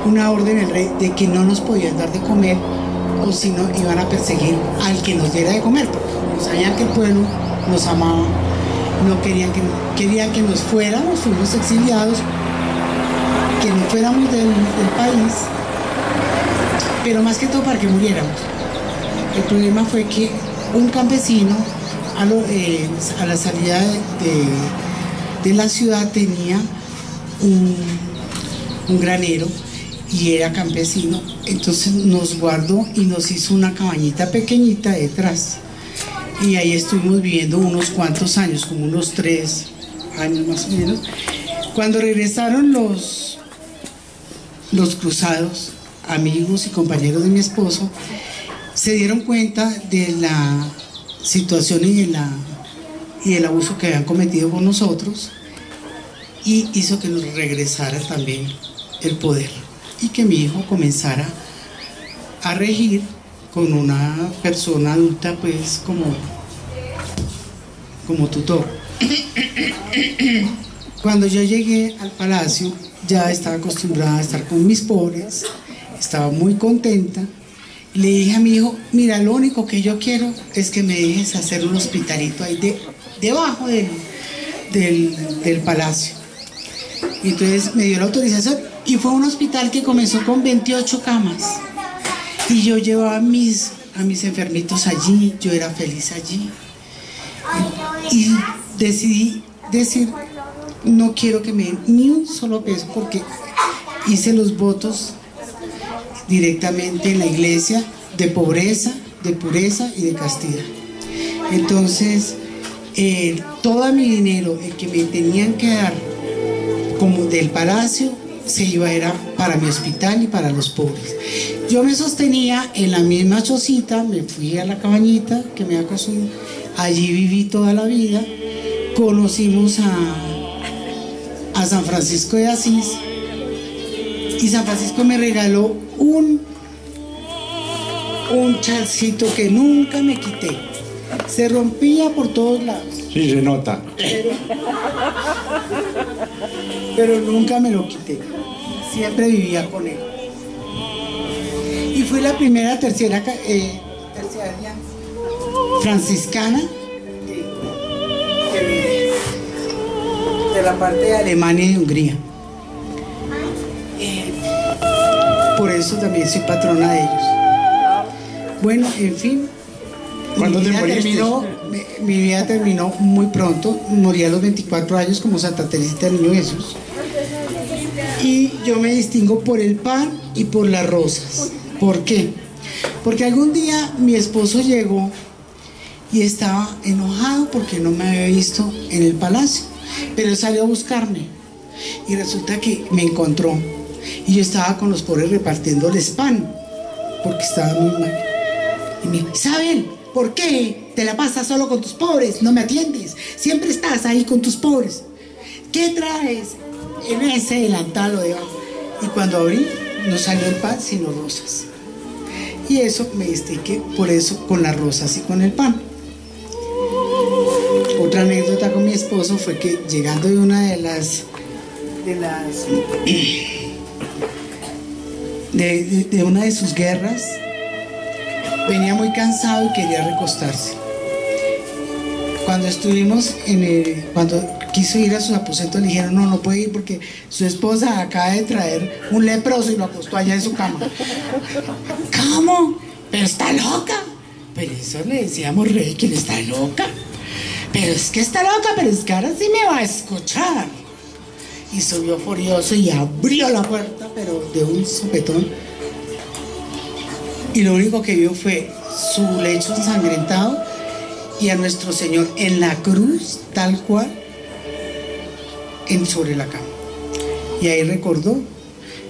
una orden del rey de que no nos podían dar de comer, o si no iban a perseguir al que nos diera de comer, porque como sabían que el pueblo nos amaba, no querían que nos fuéramos, fuimos exiliados, que no fuéramos del país, pero más que todo para que muriéramos. El problema fue que un campesino a la salida de la ciudad tenía un granero y era campesino, entonces nos guardó y nos hizo una cabañita pequeñita detrás, y ahí estuvimos viviendo unos cuantos años, como unos 3 años más o menos. Cuando regresaron los cruzados, amigos y compañeros de mi esposo, se dieron cuenta de la situación y el abuso que habían cometido con nosotros, y hizo que nos regresara también el poder y que mi hijo comenzara a regir con una persona adulta, pues como tutor. Cuando yo llegué al palacio, ya estaba acostumbrada a estar con mis pobres, estaba muy contenta. Le dije a mi hijo, mira, lo único que yo quiero es que me dejes hacer un hospitalito ahí debajo del palacio. Y entonces me dio la autorización y fue un hospital que comenzó con 28 camas. Y yo llevaba a mis enfermitos allí, yo era feliz allí. Y decidí decir, no quiero que me den ni un solo peso, porque hice los votos directamente en la iglesia de pobreza, de pureza y de castidad. Entonces, todo mi dinero, el que me tenían que dar como del palacio, se iba era para mi hospital y para los pobres. Yo me sostenía en la misma chocita, me fui a la cabañita que me había construido, allí viví toda la vida. Conocimos a San Francisco de Asís, y San Francisco me regaló un chalcito que nunca me quité. Se rompía por todos lados. Sí, se nota. Pero nunca me lo quité. Siempre vivía con él. Y fui la primera terciaria franciscana de la parte de Alemania y de Hungría. Por eso también soy patrona de ellos. Bueno, en fin. ¿Cuándo te moriste? Mi vida terminó muy pronto. Morí a los 24 años como Santa Teresita del Niño Jesús. Y yo me distingo por el pan y por las rosas. ¿Por qué? Porque algún día mi esposo llegó y estaba enojado porque no me había visto en el palacio, pero él salió a buscarme y resulta que me encontró y yo estaba con los pobres repartiéndoles pan porque estaba muy mal. Y me dijo: Isabel, ¿por qué te la pasas solo con tus pobres? No me atiendes, siempre estás ahí con tus pobres. ¿Qué traes en ese delantal o debajo? Y cuando abrí, no salió el pan sino rosas. Y eso me destiqué por eso con las rosas y con el pan. Otra anécdota con mi esposo fue que llegando de una de una de sus guerras, venía muy cansado y quería recostarse. Cuando estuvimos cuando quiso ir a sus aposentos, le dijeron: no puede ir porque su esposa acaba de traer un leproso y lo acostó allá en su cama. ¿Cómo? Pero está loca. Pero eso le decíamos: Rey, que está loca. Pero es que está loca, pero es que ahora sí me va a escuchar. Y subió furioso y abrió la puerta, pero de un sopetón. Y lo único que vio fue su lecho ensangrentado y a nuestro Señor en la cruz, tal cual, sobre la cama. Y ahí recordó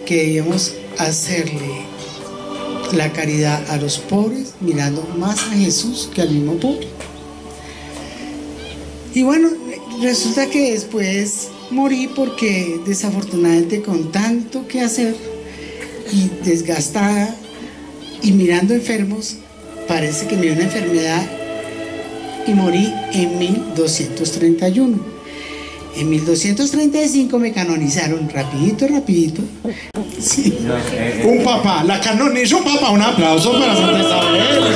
que debíamos hacerle la caridad a los pobres, mirando más a Jesús que al mismo pobre. Y bueno, resulta que después morí porque desafortunadamente con tanto que hacer y desgastada y mirando enfermos, parece que me dio una enfermedad y morí en 1231. En 1235 me canonizaron rapidito. Sí. Un papa, la canonizó un papa. Un aplauso para Santa Isabel.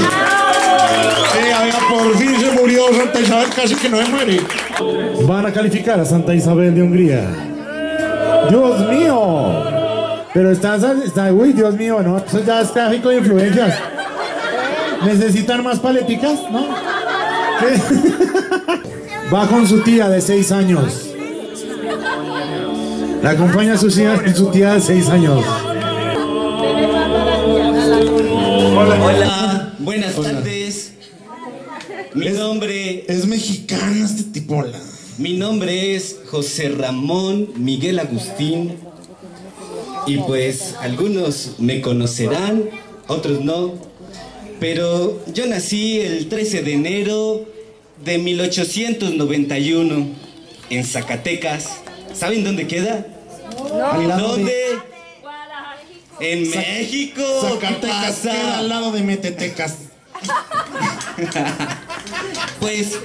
Por fin se murió Santa Isabel, casi que no se muere. Van a calificar a Santa Isabel de Hungría. Dios mío. Pero está, uy, Dios mío, ¿no? Eso ya es tráfico de influencias. ¿Necesitan más paleticas? ¿No? ¿Qué? Va con su tía de 6 años. La acompaña a su tía de 6 años. Hola, buenas tardes. Mi nombre es mexicano este tipo. Mi nombre es José Ramón Miguel Agustín. Y pues algunos me conocerán, otros no. Pero yo nací el 13 de enero de 1891 en Zacatecas. ¿Saben dónde queda? No. ¿En dónde? En México. Zacatecas queda al lado de Metetecas. Pues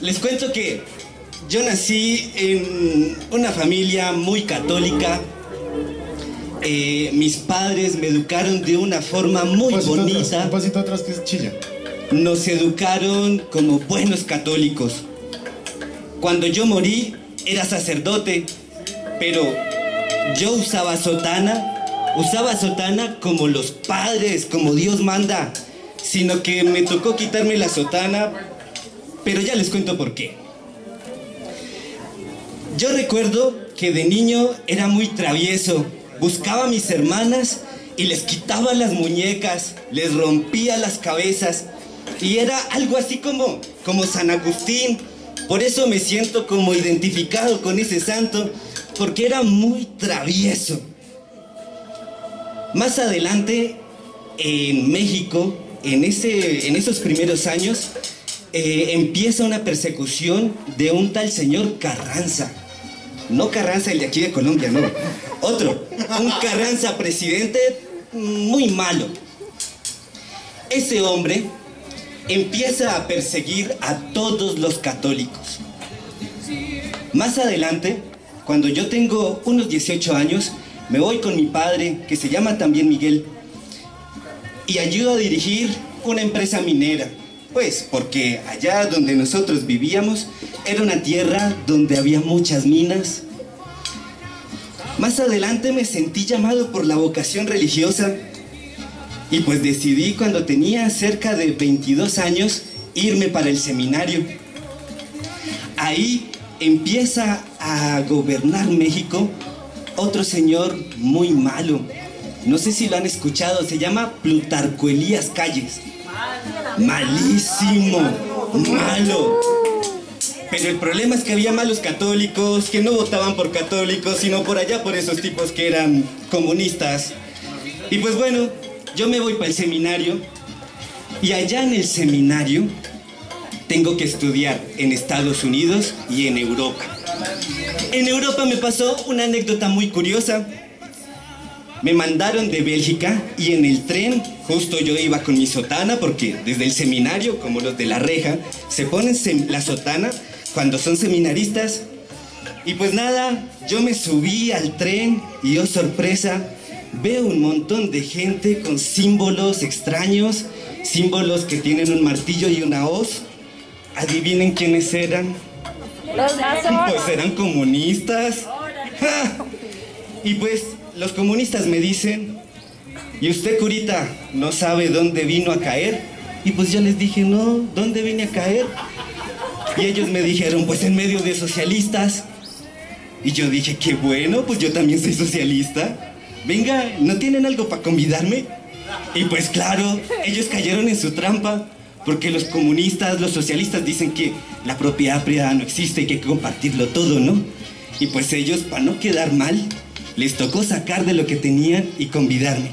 les cuento que yo nací en una familia muy católica. Mis padres me educaron de una forma muy bonita. Un pasito atrás que es chilla. Nos educaron como buenos católicos. Cuando yo morí era sacerdote, pero yo usaba sotana como los padres, como Dios manda, sino que me tocó quitarme la sotana, pero ya les cuento por qué. Yo recuerdo que de niño era muy travieso. Buscaba a mis hermanas y les quitaba las muñecas, les rompía las cabezas. Y era algo así como San Agustín. Por eso me siento como identificado con ese santo, porque era muy travieso. Más adelante, en México, en esos primeros años, empieza una persecución de un tal señor Carranza. No Carranza, el de aquí de Colombia, no. Otro, un Carranza presidente muy malo. Ese hombre empieza a perseguir a todos los católicos. Más adelante, cuando yo tengo unos 18 años, me voy con mi padre, que se llama también Miguel, y ayudo a dirigir una empresa minera. Pues porque allá donde nosotros vivíamos era una tierra donde había muchas minas. Más adelante me sentí llamado por la vocación religiosa y pues decidí cuando tenía cerca de 22 años irme para el seminario. Ahí empieza a gobernar México otro señor muy malo, No sé si lo han escuchado, se llama Plutarco Elías Calles. Malísimo, malo. Pero el problema es que había malos católicos que no votaban por católicos, sino por allá por esos tipos que eran comunistas. Y pues bueno, yo me voy para el seminario y allá en el seminario tengo que estudiar en Estados Unidos y en Europa. En Europa me pasó una anécdota muy curiosa. Me mandaron de Bélgica y en el tren justo yo iba con mi sotana, porque desde el seminario, como los de la reja, se ponen la sotana cuando son seminaristas. Y pues nada, yo me subí al tren y oh sorpresa, veo un montón de gente con símbolos extraños, símbolos que tienen un martillo y una hoz. Adivinen quiénes eran. Los masones. Pues eran comunistas. ¡Ja! Y pues los comunistas me dicen: ¿y usted, curita, no sabe dónde vino a caer? Y pues yo les dije: no, ¿dónde vine a caer? Y ellos me dijeron: pues en medio de socialistas. Y yo dije: qué bueno, pues yo también soy socialista. Venga, ¿no tienen algo para convidarme? Y pues claro, ellos cayeron en su trampa, porque los comunistas, los socialistas dicen que la propiedad privada no existe y que hay que compartirlo todo, ¿no? Y pues ellos, para no quedar mal, les tocó sacar de lo que tenían y convidarme.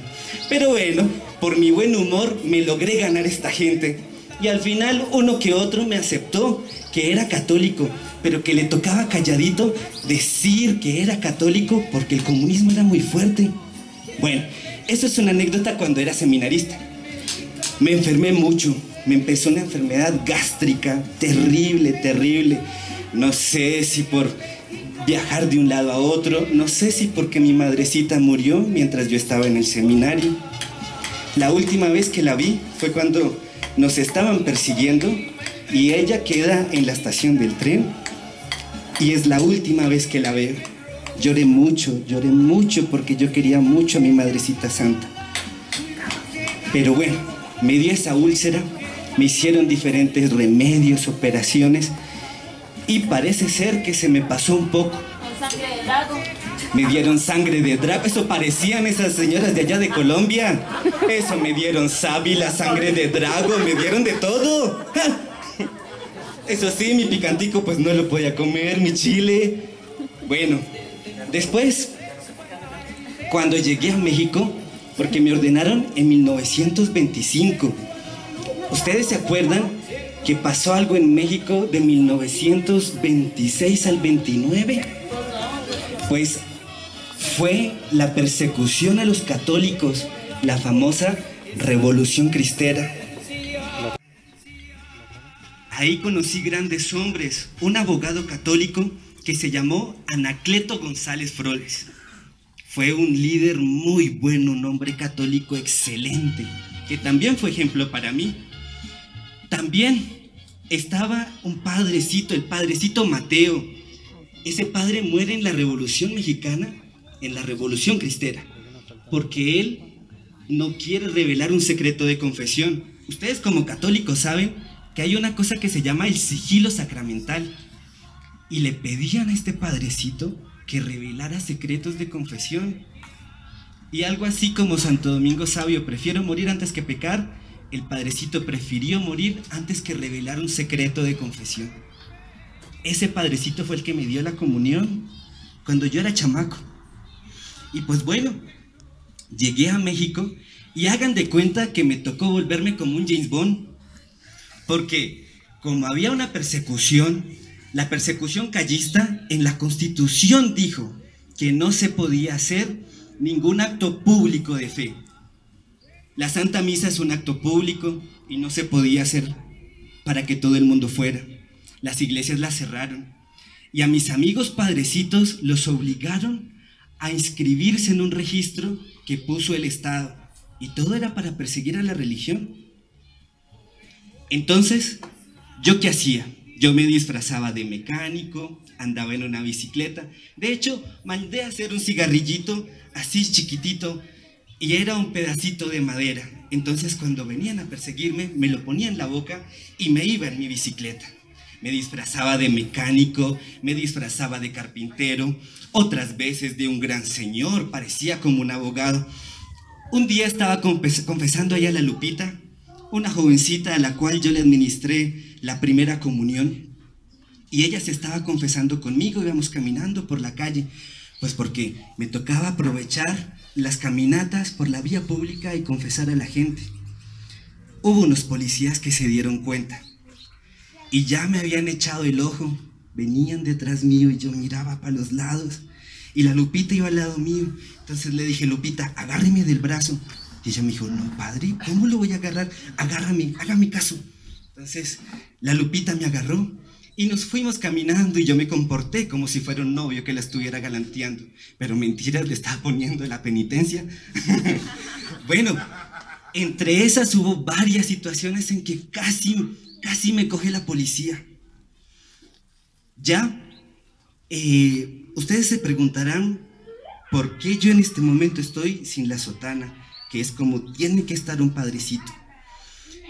Pero bueno, por mi buen humor me logré ganar esta gente. Y al final uno que otro me aceptó que era católico, pero que le tocaba calladito decir que era católico porque el comunismo era muy fuerte. Bueno, eso es una anécdota cuando era seminarista. Me enfermé mucho, me empezó una enfermedad gástrica terrible, terrible. No sé si por viajar de un lado a otro, no sé si porque mi madrecita murió mientras yo estaba en el seminario. La última vez que la vi fue cuando nos estaban persiguiendo y ella queda en la estación del tren y es la última vez que la veo. Lloré mucho porque yo quería mucho a mi madrecita santa. Pero bueno, me dio esa úlcera, me hicieron diferentes remedios, operaciones y parece ser que se me pasó un poco. Sangre de drago. Me dieron sangre de drago, eso parecían esas señoras de allá de Colombia. Eso me dieron sábila, sangre de drago, me dieron de todo. Eso sí, mi picantico pues no lo podía comer, mi chile. Bueno, después, cuando llegué a México, porque me ordenaron en 1925. ¿Ustedes se acuerdan que pasó algo en México de 1926 al 29? Pues fue la persecución a los católicos, la famosa Revolución Cristera. Ahí conocí grandes hombres, un abogado católico que se llamó Anacleto González Froles. Fue un líder muy bueno, un hombre católico excelente, que también fue ejemplo para mí. También estaba un padrecito, el padrecito Mateo. Ese padre muere en la Revolución Mexicana, en la Revolución Cristera, porque él no quiere revelar un secreto de confesión. Ustedes como católicos saben que hay una cosa que se llama el sigilo sacramental. Y le pedían a este padrecito que revelara secretos de confesión. Y algo así como Santo Domingo Sabio, prefiero morir antes que pecar, el padrecito prefirió morir antes que revelar un secreto de confesión. Ese padrecito fue el que me dio la comunión cuando yo era chamaco. Y pues bueno, llegué a México y hagan de cuenta que me tocó volverme como un James Bond. Porque como había una persecución, la persecución callista, en la Constitución dijo que no se podía hacer ningún acto público de fe. La Santa Misa es un acto público y no se podía hacer para que todo el mundo fuera. Las iglesias las cerraron y a mis amigos padrecitos los obligaron a inscribirse en un registro que puso el Estado, y todo era para perseguir a la religión. Entonces, ¿yo qué hacía? Yo me disfrazaba de mecánico, andaba en una bicicleta. De hecho, mandé a hacer un cigarrillito así chiquitito y era un pedacito de madera. Entonces, cuando venían a perseguirme, me lo ponía en la boca y me iba en mi bicicleta. Me disfrazaba de mecánico, me disfrazaba de carpintero, otras veces de un gran señor, parecía como un abogado. Un día estaba confesando allá a la Lupita, una jovencita a la cual yo le administré la primera comunión, y ella se estaba confesando conmigo. Íbamos caminando por la calle, pues porque me tocaba aprovechar las caminatas por la vía pública y confesar a la gente. Hubo unos policías que se dieron cuenta y ya me habían echado el ojo. Venían detrás mío y yo miraba para los lados y la Lupita iba al lado mío. Entonces le dije: Lupita, agárreme del brazo. Y ella me dijo: no, padre, ¿cómo lo voy a agarrar? Agárrame, hágame caso. Entonces la Lupita me agarró y nos fuimos caminando, y yo me comporté como si fuera un novio que la estuviera galanteando. Pero mentiras, le estaba poniendo la penitencia. Bueno, entre esas hubo varias situaciones en que casi me coge la policía. Ya, ustedes se preguntarán por qué yo en este momento estoy sin la sotana, que es como tiene que estar un padrecito.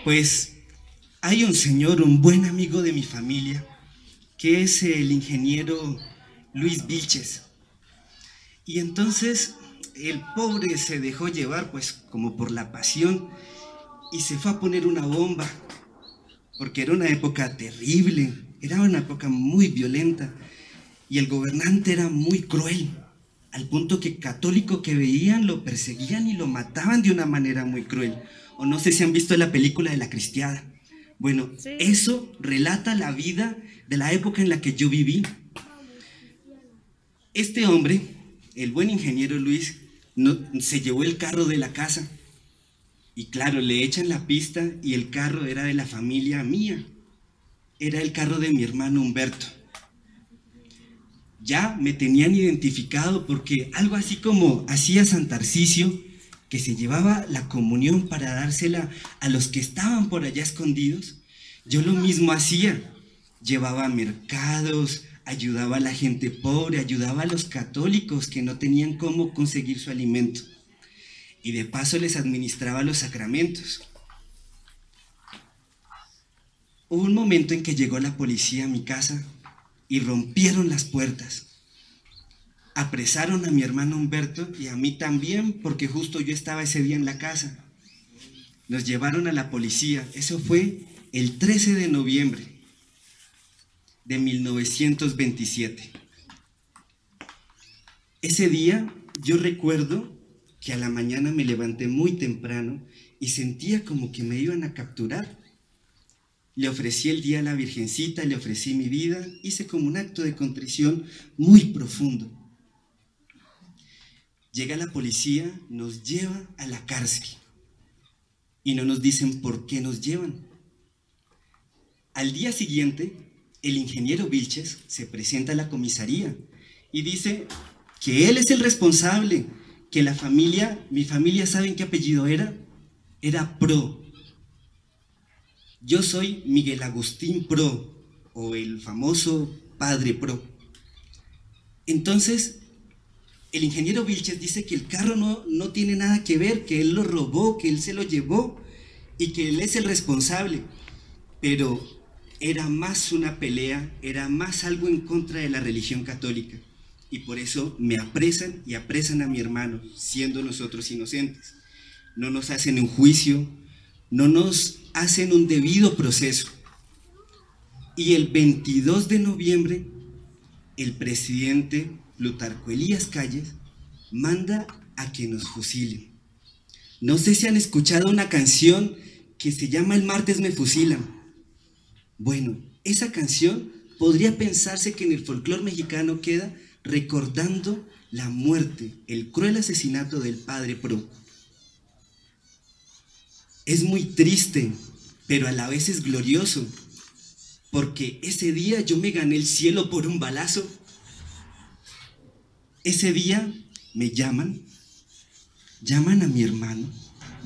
Pues hay un señor, un buen amigo de mi familia, que es el ingeniero Luis Vilches. Y entonces el pobre se dejó llevar, pues, como por la pasión, y se fue a poner una bomba, porque era una época terrible, era una época muy violenta, y el gobernante era muy cruel, al punto que católico que veían lo perseguían y lo mataban de una manera muy cruel. O no sé si han visto la película de La Cristiada. Bueno, sí. Eso relata la vida de la época en la que yo viví. Este hombre, el buen ingeniero Luis, se llevó el carro de la casa. Y claro, le echan la pista y el carro era de la familia mía. Era el carro de mi hermano Humberto. Ya me tenían identificado porque algo así como hacía San Tarcisio, que se llevaba la comunión para dársela a los que estaban por allá escondidos, yo lo mismo hacía. Llevaba mercados, ayudaba a la gente pobre, ayudaba a los católicos que no tenían cómo conseguir su alimento. Y de paso les administraba los sacramentos. Hubo un momento en que llegó la policía a mi casa y rompieron las puertas. Apresaron a mi hermano Humberto y a mí también, porque justo yo estaba ese día en la casa. Nos llevaron a la policía. Eso fue el 13 de noviembre de 1927. Ese día yo recuerdo que a la mañana me levanté muy temprano y sentía como que me iban a capturar. Le ofrecí el día a la Virgencita, le ofrecí mi vida, hice como un acto de contrición muy profundo. Llega la policía, nos lleva a la cárcel y no nos dicen por qué nos llevan. Al día siguiente, el ingeniero Vilches se presenta a la comisaría y dice que él es el responsable, que mi familia, ¿saben qué apellido era? Era Pro. Yo soy Miguel Agustín Pro, o el famoso Padre Pro. Entonces, el ingeniero Vilches dice que el carro no tiene nada que ver, que él lo robó, que él se lo llevó y que él es el responsable. Pero era más una pelea, era más algo en contra de la religión católica. Y por eso me apresan y apresan a mi hermano, siendo nosotros inocentes. No nos hacen un juicio, no nos hacen un debido proceso. Y el 22 de noviembre, el presidente Plutarco Elías Calles manda a que nos fusilen. No sé si han escuchado una canción que se llama El martes me fusilan. Bueno, esa canción podría pensarse que en el folclore mexicano queda recordando la muerte, el cruel asesinato del Padre Pro. Es muy triste, pero a la vez es glorioso, porque ese día yo me gané el cielo por un balazo. Ese día me llaman a mi hermano,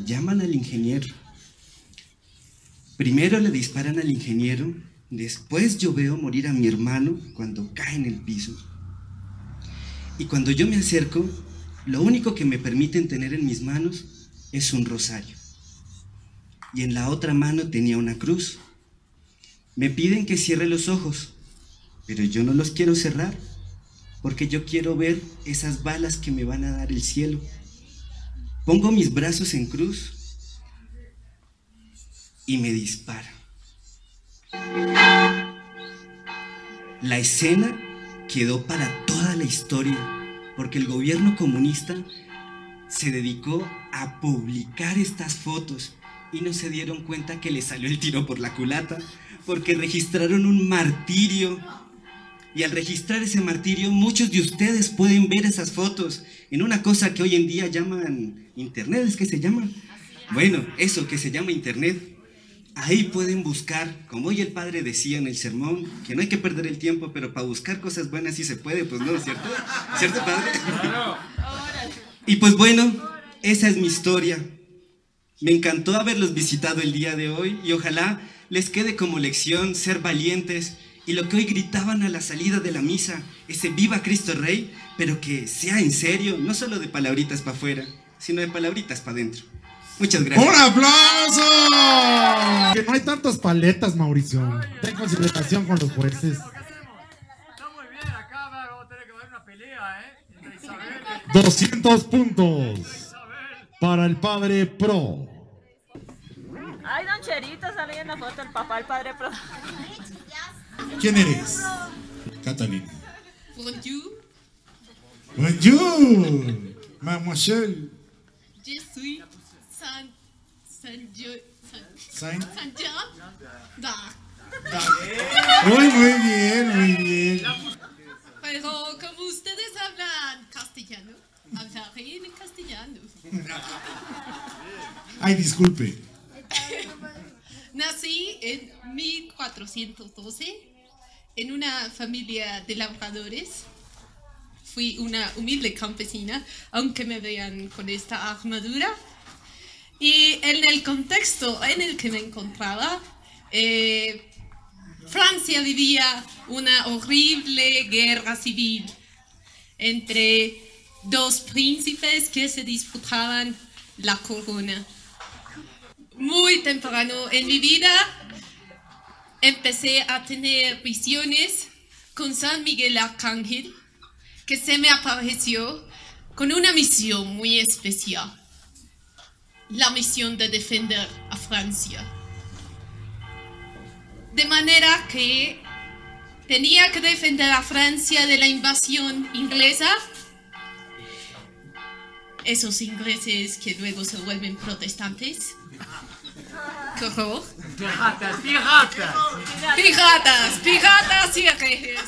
llaman al ingeniero. Primero le disparan al ingeniero, después yo veo morir a mi hermano cuando cae en el piso. Y cuando yo me acerco, lo único que me permiten tener en mis manos es un rosario. Y en la otra mano tenía una cruz. Me piden que cierre los ojos, pero yo no los quiero cerrar, porque yo quiero ver esas balas que me van a dar el cielo. pongo mis brazos en cruz y me dispara. La escena quedó para toda la historia, porque el gobierno comunista se dedicó a publicar estas fotos y no se dieron cuenta que le salió el tiro por la culata, porque registraron un martirio. Y al registrar ese martirio, muchos de ustedes pueden ver esas fotos en una cosa que hoy en día llaman internet. ¿Es que se llama? Bueno, eso que se llama internet. Ahí pueden buscar, como hoy el padre decía en el sermón, que no hay que perder el tiempo, pero para buscar cosas buenas sí se puede, pues no, ¿cierto? ¿Cierto, padre? Y pues bueno, esa es mi historia. Me encantó haberlos visitado el día de hoy y ojalá les quede como lección ser valientes y lo que hoy gritaban a la salida de la misa, ese viva Cristo Rey, pero que sea en serio, no solo de palabritas para afuera, sino de palabritas para adentro. Muchas gracias. ¡Un aplauso! Que no hay tantas paletas, Mauricio. Ten consideración con los jueces. Está muy bien, acá vamos a tener que ver una pelea, entre Isabel 200 puntos para el padre Pro. Ay, don Cherito sale en la foto, el papá del padre Pro. ¿Quién eres? Catalina. Bonjour. Bonjour, mademoiselle. Je suis Saint Jean d'Arc. Muy bien, muy bien. Pero como ustedes hablan castellano, hablaré en castellano. Ay, disculpe. Nací en 1412 en una familia de labradores. Fui una humilde campesina, aunque me vean con esta armadura. Y en el contexto en el que me encontraba, Francia vivía una horrible guerra civil entre dos príncipes que se disputaban la corona. Muy temprano en mi vida empecé a tener visiones con San Miguel Arcángel, que se me apareció con una misión muy especial, la misión de defender a Francia. De manera que tenía que defender a Francia de la invasión inglesa, esos ingleses que luego se vuelven protestantes. ¡Qué horror! Piratas, piratas. Piratas, piratas y herejes.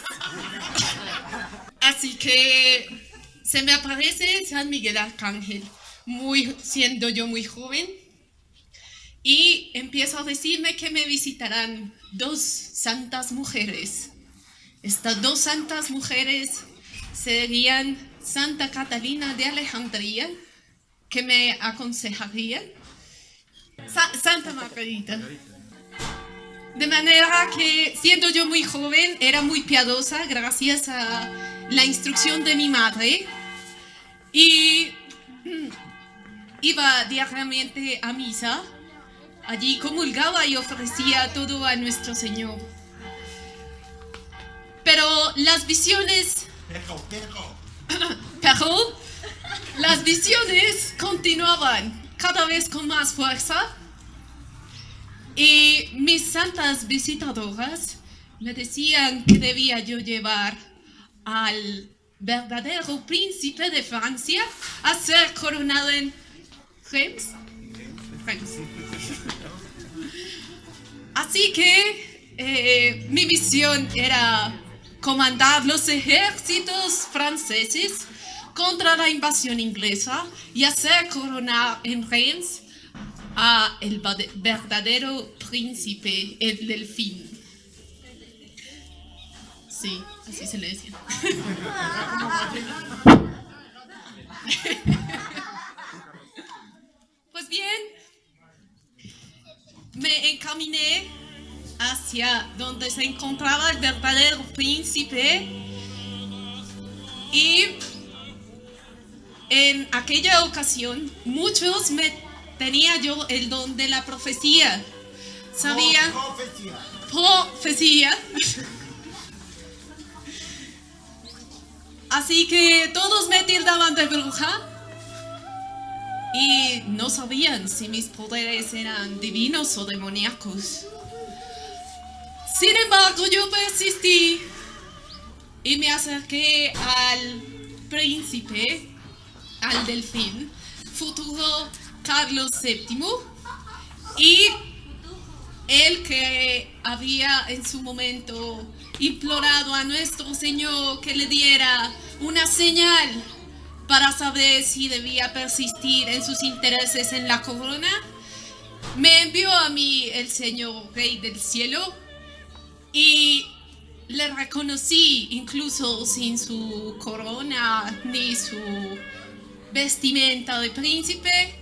Así que se me aparece San Miguel Arcángel, siendo yo muy joven, y empiezo a decirme que me visitarán dos santas mujeres. Estas dos santas mujeres serían Santa Catalina de Alejandría, que me aconsejarían, Santa Margarita. De manera que, siendo yo muy joven, era muy piadosa gracias a la instrucción de mi madre y iba diariamente a misa. Allí comulgaba y ofrecía todo a nuestro Señor. Pero las visiones... Pero las visiones continuaban cada vez con más fuerza y mis santas visitadoras me decían que debía yo llevar al verdadero príncipe de Francia a ser coronado en Reims. Así que mi misión era comandar los ejércitos franceses contra la invasión inglesa y hacer coronar en Reims a el verdadero príncipe, el delfín. Sí, así se le decía. Pues bien, me encaminé hacia donde se encontraba el verdadero príncipe y en aquella ocasión muchos tenía yo el don de la profecía. Sabía profecía. Así que todos me tildaban de bruja y no sabían si mis poderes eran divinos o demoníacos. Sin embargo, yo persistí y me acerqué al príncipe, al delfín, futuro Carlos VII, y él que había en su momento implorado a nuestro Señor que le diera una señal para saber si debía persistir en sus intereses en la corona, me envió a mí el Señor Rey del Cielo y le reconocí incluso sin su corona ni su vestimenta de príncipe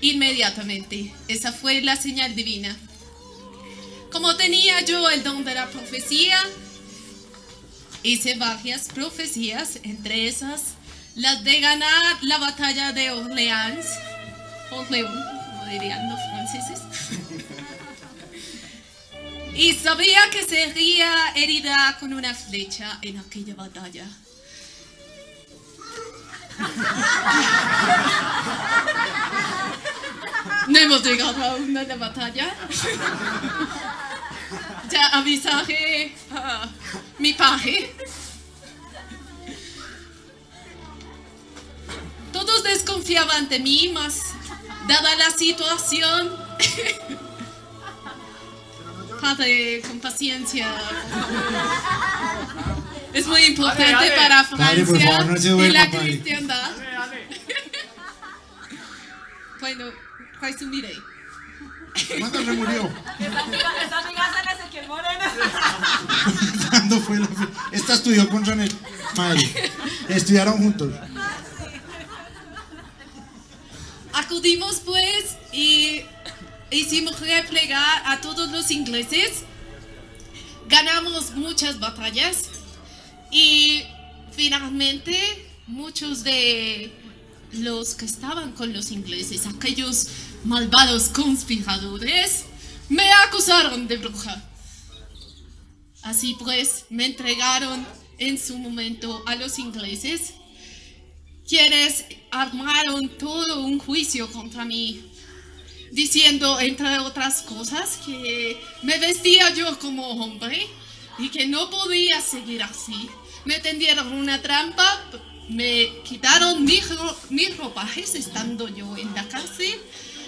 inmediatamente. Esa fue la señal divina. Como tenía yo el don de la profecía, hice varias profecías, entre esas las de ganar la batalla de Orleans, Orleón, como dirían los franceses. Y sabía que sería herida con una flecha en aquella batalla. No hemos llegado aún a la batalla. Ya avisaré a mi paje. Todos desconfiaban de mí, mas dada la situación, padre, con paciencia. Es muy importante para Francia, por favor, no se duerma, y la padre. cristiandad. Bueno, resumiré. ¿Cuándo se murió? Esa amiga es Ezequiel Moreno. ¿Cuándo fue la Esta estudió con Janet. Madre, estudiaron juntos. Acudimos pues y hicimos replegar a todos los ingleses. Ganamos muchas batallas y finalmente muchos de los que estaban con los ingleses, aquellos malvados conspiradores, me acusaron de bruja. Así pues, me entregaron en su momento a los ingleses, quienes armaron todo un juicio contra mí, diciendo, entre otras cosas, que me vestía yo como hombre y que no podía seguir así. Me tendieron una trampa, me quitaron mis ropajes estando yo en la cárcel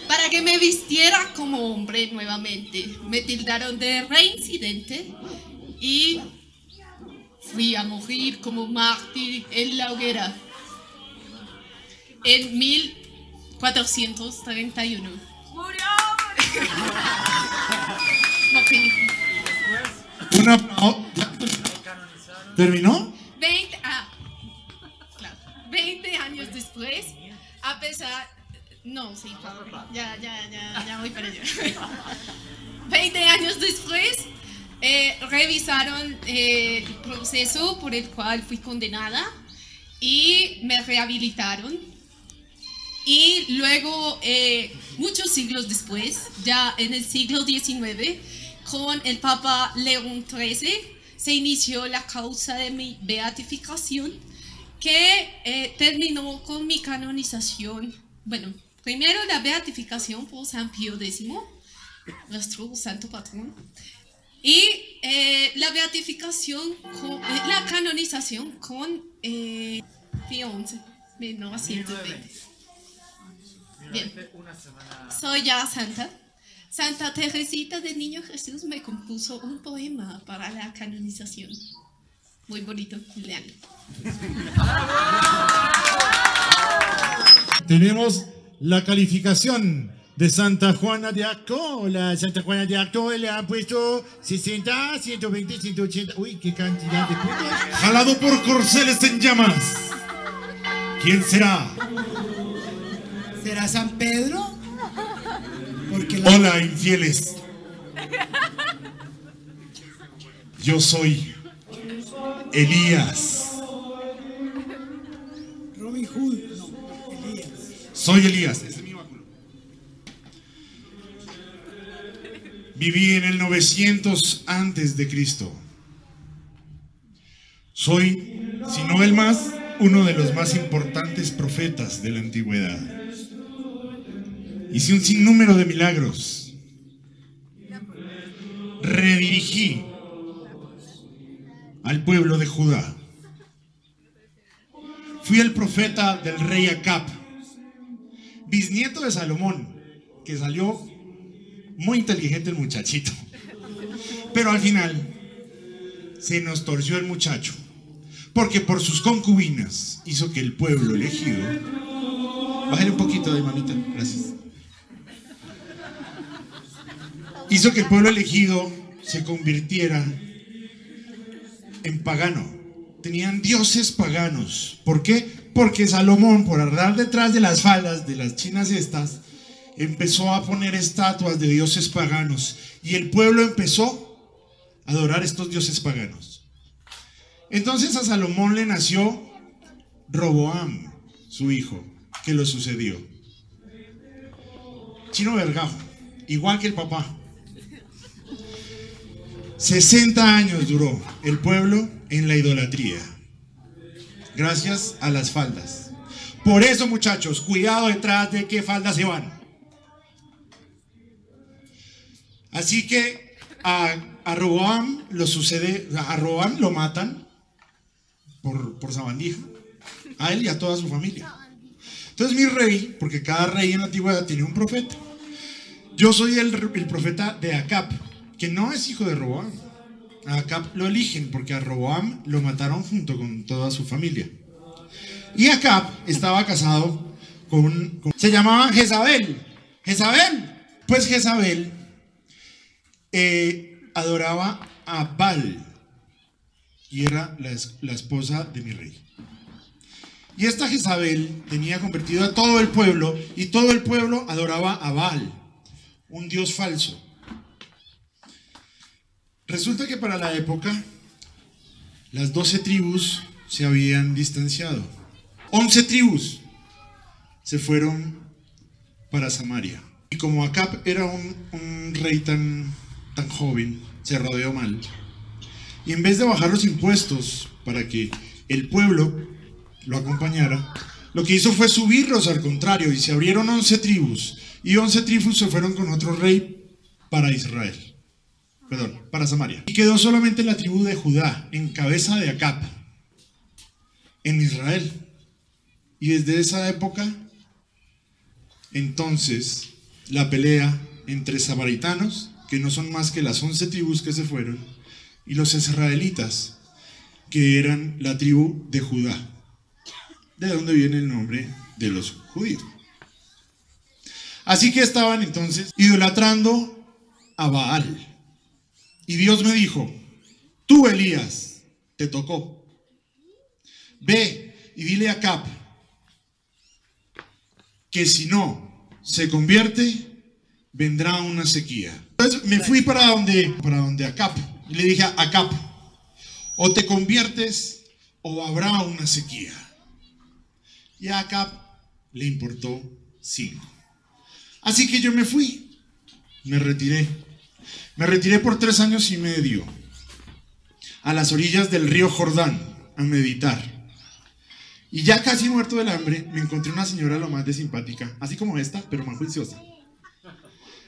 para que me vistiera como hombre nuevamente. Me tildaron de reincidente y fui a morir como mártir en la hoguera en 1431. ¡Murió! Morí. ¿Terminó? 20 años después, a pesar... No, sí, ya voy para allá. 20 años después, revisaron el proceso por el cual fui condenada y me rehabilitaron. Y luego, muchos siglos después, ya en el siglo XIX, con el Papa León XIII, se inició la causa de mi beatificación, que terminó con mi canonización. Bueno, primero la beatificación por San Pío X, nuestro santo patrón, y la beatificación, la canonización con Pío XI, 1920. Bien, soy ya santa. Santa Teresita del Niño Jesús me compuso un poema para la canonización. Muy bonito, leanlo. Tenemos la calificación de Santa Juana de Arco. La Santa Juana de Arco le han puesto 60, 120, 180. Uy, qué cantidad de puntos. Jalado por corceles en llamas. ¿Quién será? ¿Será San Pedro? Porque Hola, infieles. Yo soy Elías. Robin Hood, no, Elías. Soy Elías. Ese es mi báculo. Viví en el 900 antes de Cristo. Soy, si no el más, uno de los más importantes profetas de la antigüedad. Hice un sinnúmero de milagros. Redirigí al pueblo de Judá. Fui el profeta del rey Acab, bisnieto de Salomón, que salió muy inteligente el muchachito. Pero al final se nos torció el muchacho, porque por sus concubinas hizo que el pueblo elegido... Bájale un poquito de mamita, gracias. Hizo que el pueblo elegido se convirtiera en pagano. Tenían dioses paganos. ¿Por qué? Porque Salomón, por andar detrás de las faldas de las chinas estas, empezó a poner estatuas de dioses paganos. Y el pueblo empezó a adorar estos dioses paganos. Entonces a Salomón le nació Roboam, su hijo, que lo sucedió. Chino vergajo, igual que el papá. 60 años duró el pueblo en la idolatría, gracias a las faldas. Por eso, muchachos, cuidado detrás de qué faldas se van. Así que a Roboam lo sucede, a Roboam lo matan por sabandija, a él y a toda su familia. Entonces mi rey, porque cada rey en la antigüedad tiene un profeta, yo soy el profeta de Acab, que no es hijo de Roboam. A Acab lo eligen porque a Roboam lo mataron junto con toda su familia. Y Acab estaba casado se llamaba Jezabel. Pues Jezabel adoraba a Baal y era la esposa de mi rey. Y esta Jezabel tenía convertido a todo el pueblo, y todo el pueblo adoraba a Baal, un dios falso. Resulta que para la época las 12 tribus se habían distanciado. 11 tribus se fueron para Samaria. Y como Acab era un rey tan joven, se rodeó mal. Y en vez de bajar los impuestos para que el pueblo lo acompañara, lo que hizo fue subirlos al contrario, y se abrieron 11 tribus. Y 11 tribus se fueron con otro rey para Israel. Para Samaria. Y quedó solamente la tribu de Judá, en cabeza de Acab, en Israel. Y desde esa época, entonces, la pelea entre samaritanos, que no son más que las 11 tribus que se fueron, y los israelitas, que eran la tribu de Judá, de donde viene el nombre de los judíos. Así que estaban entonces idolatrando a Baal. Y Dios me dijo: tú, Elías, te tocó. Ve y dile a Acab que si no se convierte, vendrá una sequía. Entonces me fui para donde Acab, y le dije a Acab: o te conviertes o habrá una sequía. Y a Acab le importó 5. Así que yo me fui, me retiré por 3 años y medio a las orillas del río Jordán a meditar. Y ya casi muerto del hambre, me encontré una señora lo más de simpática, así como esta, pero más juiciosa.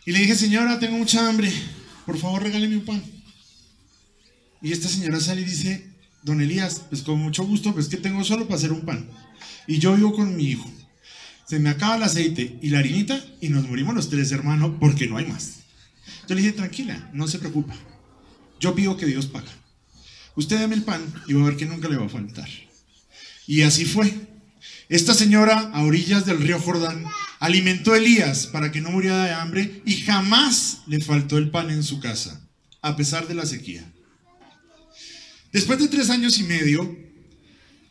Y le dije: señora, tengo mucha hambre, por favor regáleme un pan. Y esta señora sale y dice: don Elías, pues con mucho gusto, pues que tengo solo para hacer un pan. Y yo vivo con mi hijo. Se me acaba el aceite y la harinita y nos morimos los 3, hermano, porque no hay más. Yo le dije: tranquila, no se preocupa. Yo pido que Dios paga. Usted deme el pan y va a ver que nunca le va a faltar. Y así fue. Esta señora, a orillas del río Jordán, alimentó a Elías para que no muriera de hambre, y jamás le faltó el pan en su casa, a pesar de la sequía. Después de 3 años y medio,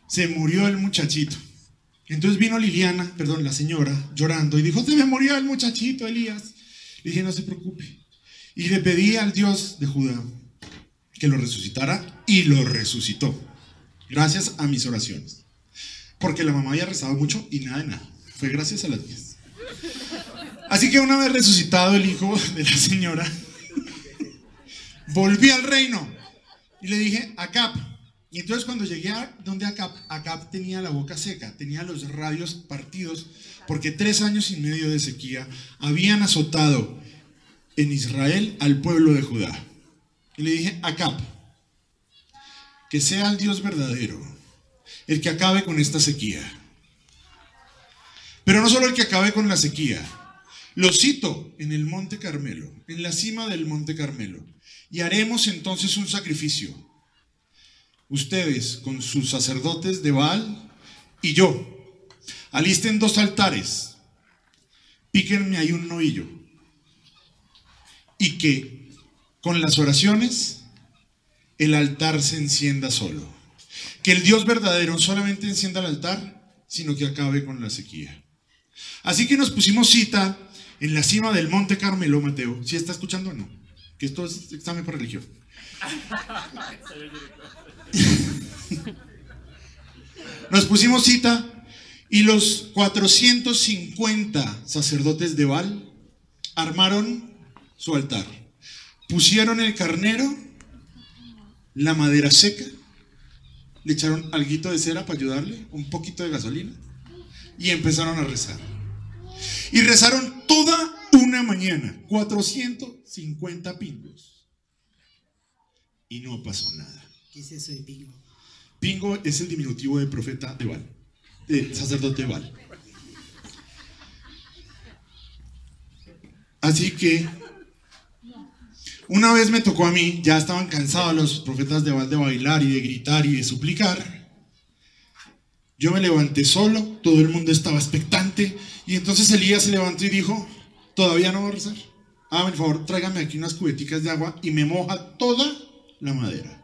se murió el muchachito. Entonces vino la señora, llorando, y dijo: se me murió el muchachito, Elías. Le dije: no se preocupe. Y le pedí al Dios de Judá que lo resucitara, y lo resucitó, gracias a mis oraciones. Porque la mamá había rezado mucho y nada de nada. Fue gracias a las mías. Así que una vez resucitado el hijo de la señora, volví al reino y le dije: Acab, Y entonces cuando llegué a donde Acab tenía la boca seca, tenía los labios partidos, porque 3 años y medio de sequía habían azotado en Israel al pueblo de Judá. Y le dije, Acab, que sea el Dios verdadero el que acabe con esta sequía. Pero no solo el que acabe con la sequía, lo cito en el Monte Carmelo, en la cima del Monte Carmelo, y haremos entonces un sacrificio. Ustedes con sus sacerdotes de Baal y yo, alisten 2 altares, píquenme ahí un novillo, y que con las oraciones el altar se encienda solo. Que el Dios verdadero no solamente encienda el altar, sino que acabe con la sequía. Así que nos pusimos cita en la cima del Monte Carmelo, Mateo. ¿Sí está escuchando o no? Que esto es examen para religión. Nos pusimos cita y los 450 sacerdotes de Baal armaron su altar. Pusieron el carnero, la madera seca, le echaron alguito de cera para ayudarle, un poquito de gasolina, y empezaron a rezar. Y rezaron toda una mañana, 450 pingos. Y no pasó nada. ¿Qué es eso de pingo? Pingo es el diminutivo de profeta de Baal, de sacerdote de Baal. Así que una vez me tocó a mí, ya estaban cansados los profetas de Baal de bailar y de gritar y de suplicar. Yo me levanté solo, todo el mundo estaba expectante, y entonces Elías se levantó y dijo, ¿todavía no va a rezar? Hágame el favor, tráigame aquí unas cubeticas de agua y me moja toda la madera.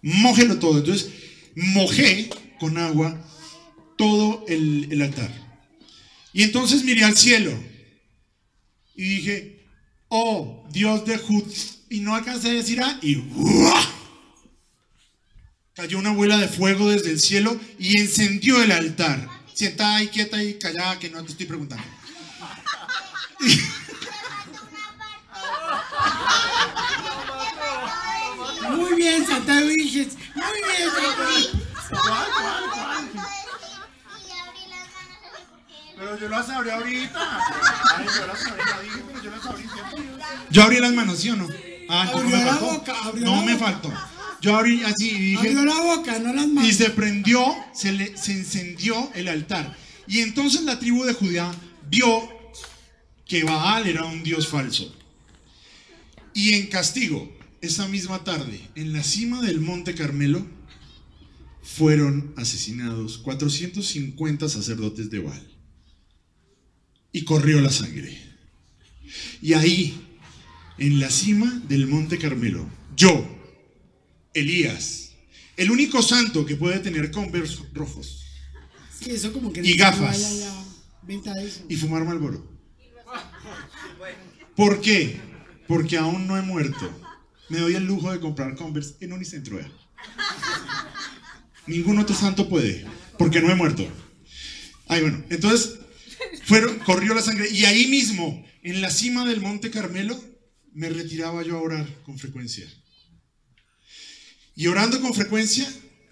Mójelo todo. Entonces mojé con agua todo el altar. Y entonces miré al cielo y dije, oh Dios de Jud, y no alcancé a decir y ¡uah! Cayó una bola de fuego desde el cielo y encendió el altar. Sienta ahí, quieta y callada, que no te estoy preguntando. Muy bien, Santa Virgen. Muy bien, Pero yo las abrí ahorita. Ay, yo las abrí, pero yo las abrí siempre. Yo abrí las manos, ¿sí o no? Ah, abrió no me la faltó. boca, abrió no la me boca. faltó. Yo abrí así y dije. Abrió la boca, no las manos. Y se prendió, se encendió el altar. Y entonces la tribu de Judá vio que Baal era un dios falso. Y en castigo, esa misma tarde, en la cima del Monte Carmelo, fueron asesinados 450 sacerdotes de Baal. Y corrió la sangre. Y ahí, en la cima del Monte Carmelo, yo, Elías, el único santo que puede tener Converse rojos, sí, eso como que y gafas, no vaya la venta de eso. y fumar Marlboro. ¿Por qué? Porque aún no he muerto. Me doy el lujo de comprar Converse en Unicentro. Ningún otro santo puede, porque no he muerto. Ay, bueno, entonces corrió la sangre. Y ahí mismo, en la cima del Monte Carmelo, me retiraba yo a orar con frecuencia. Y orando con frecuencia,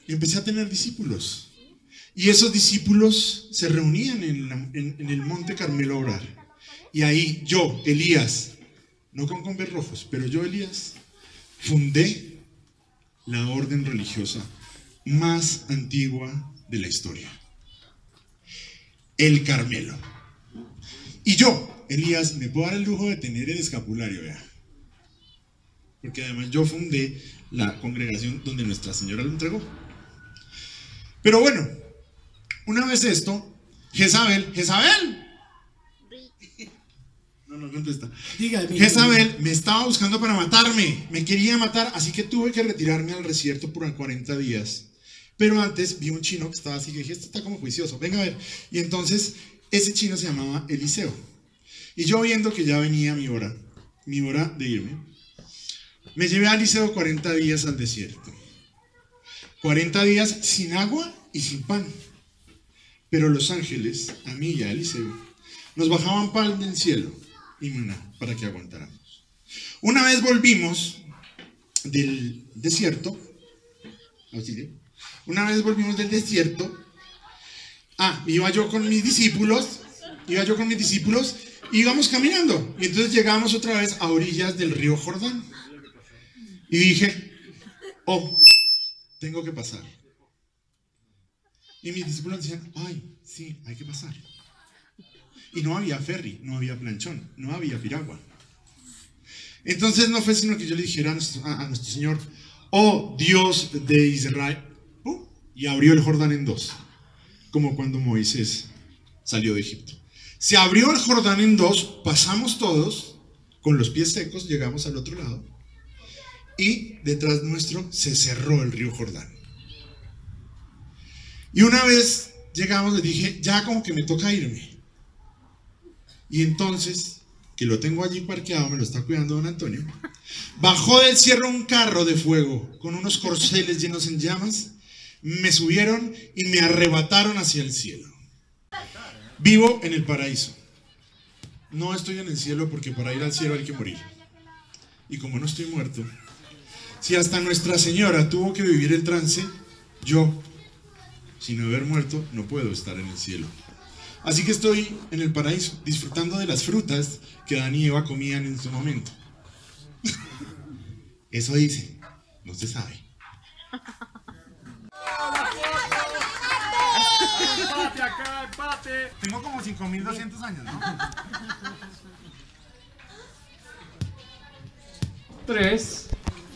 empecé a tener discípulos. Y esos discípulos se reunían en el Monte Carmelo a orar. Y ahí yo, Elías, no con Converse rojos, pero yo, Elías, fundé la orden religiosa más antigua de la historia, el Carmelo. Y yo, Elías, me puedo dar el lujo de tener el escapulario, vea, porque además yo fundé la congregación donde Nuestra Señora lo entregó. Pero bueno, una vez esto, Jezabel, no contesta. Dígame. Jezabel me estaba buscando para matarme, me quería matar, así que tuve que retirarme al desierto por 40 días. Pero antes vi un chino que estaba así, que dije, este está como juicioso, venga a ver. Y entonces ese chino se llamaba Eliseo. Y yo viendo que ya venía mi hora de irme, me llevé a Eliseo 40 días al desierto. 40 días sin agua y sin pan. Pero los ángeles, a mí y a Eliseo, nos bajaban pan del cielo y maná para que aguantáramos. Una vez volvimos del desierto, auxilio. Una vez volvimos del desierto. Iba yo con mis discípulos, íbamos caminando. Y entonces llegamos otra vez a orillas del río Jordán. Y dije, tengo que pasar. Y mis discípulos decían, ay, sí, hay que pasar. Y no había ferry, no había planchón, no había piragua. Entonces no fue sino que yo le dijera a nuestro Señor, oh Dios de Israel, y abrió el Jordán en dos, como cuando Moisés salió de Egipto. Se abrió el Jordán en dos, pasamos todos, con los pies secos, llegamos al otro lado, y detrás nuestro se cerró el río Jordán. Y una vez llegamos, le dije, ya como que me toca irme. Y entonces, que lo tengo allí parqueado, me lo está cuidando don Antonio, bajó del cielo un carro de fuego con unos corceles llenos en llamas, me subieron y me arrebataron hacia el cielo. Vivo en el paraíso. No estoy en el cielo porque para ir al cielo hay que morir. Y como no estoy muerto, si hasta Nuestra Señora tuvo que vivir el trance, yo, sin haber muerto, no puedo estar en el cielo. Así que estoy en el paraíso, disfrutando de las frutas que Adán y Eva comían en su momento. Eso dice, no se sabe. Empate acá, empate. Tengo como 5.200 años, ¿no? 3.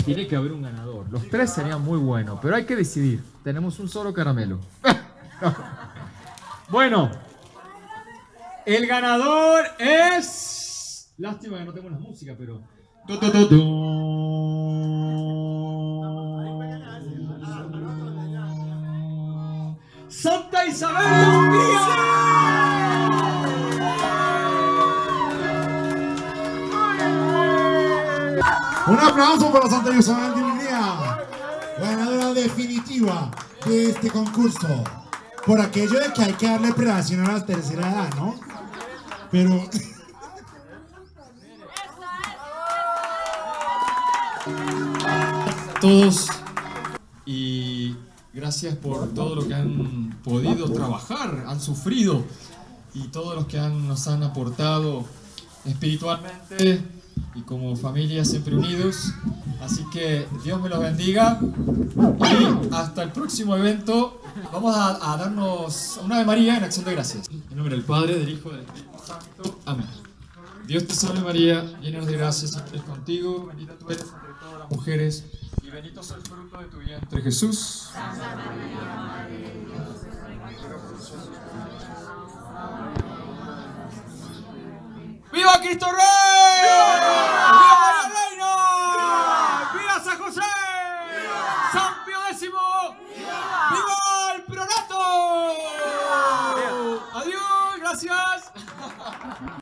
Tiene que haber un ganador. Los 3 serían muy buenos, pero hay que decidir. Tenemos un solo caramelo. Bueno, el ganador es... Lástima que no tengo la música, pero... ¡Santa Isabel de Hungría! Un aplauso para Santa Isabel de Hungría, ganadora definitiva de este concurso. Por aquello de que hay que darle prelación a la tercera edad, ¿no? Pero... Todos, y gracias por todo lo que han podido trabajar, han sufrido, y todos los que nos han aportado espiritualmente y como familia siempre unidos. Así que Dios me los bendiga y hasta el próximo evento. Vamos a darnos una Ave María en acción de gracias. En nombre del Padre, del Hijo y del Espíritu Santo. Amén. Dios te salve María, llena de gracia, el Señor es contigo, bendita tú eres entre todas las mujeres y bendito es el fruto de tu vientre Jesús. ¡Viva Cristo Rey!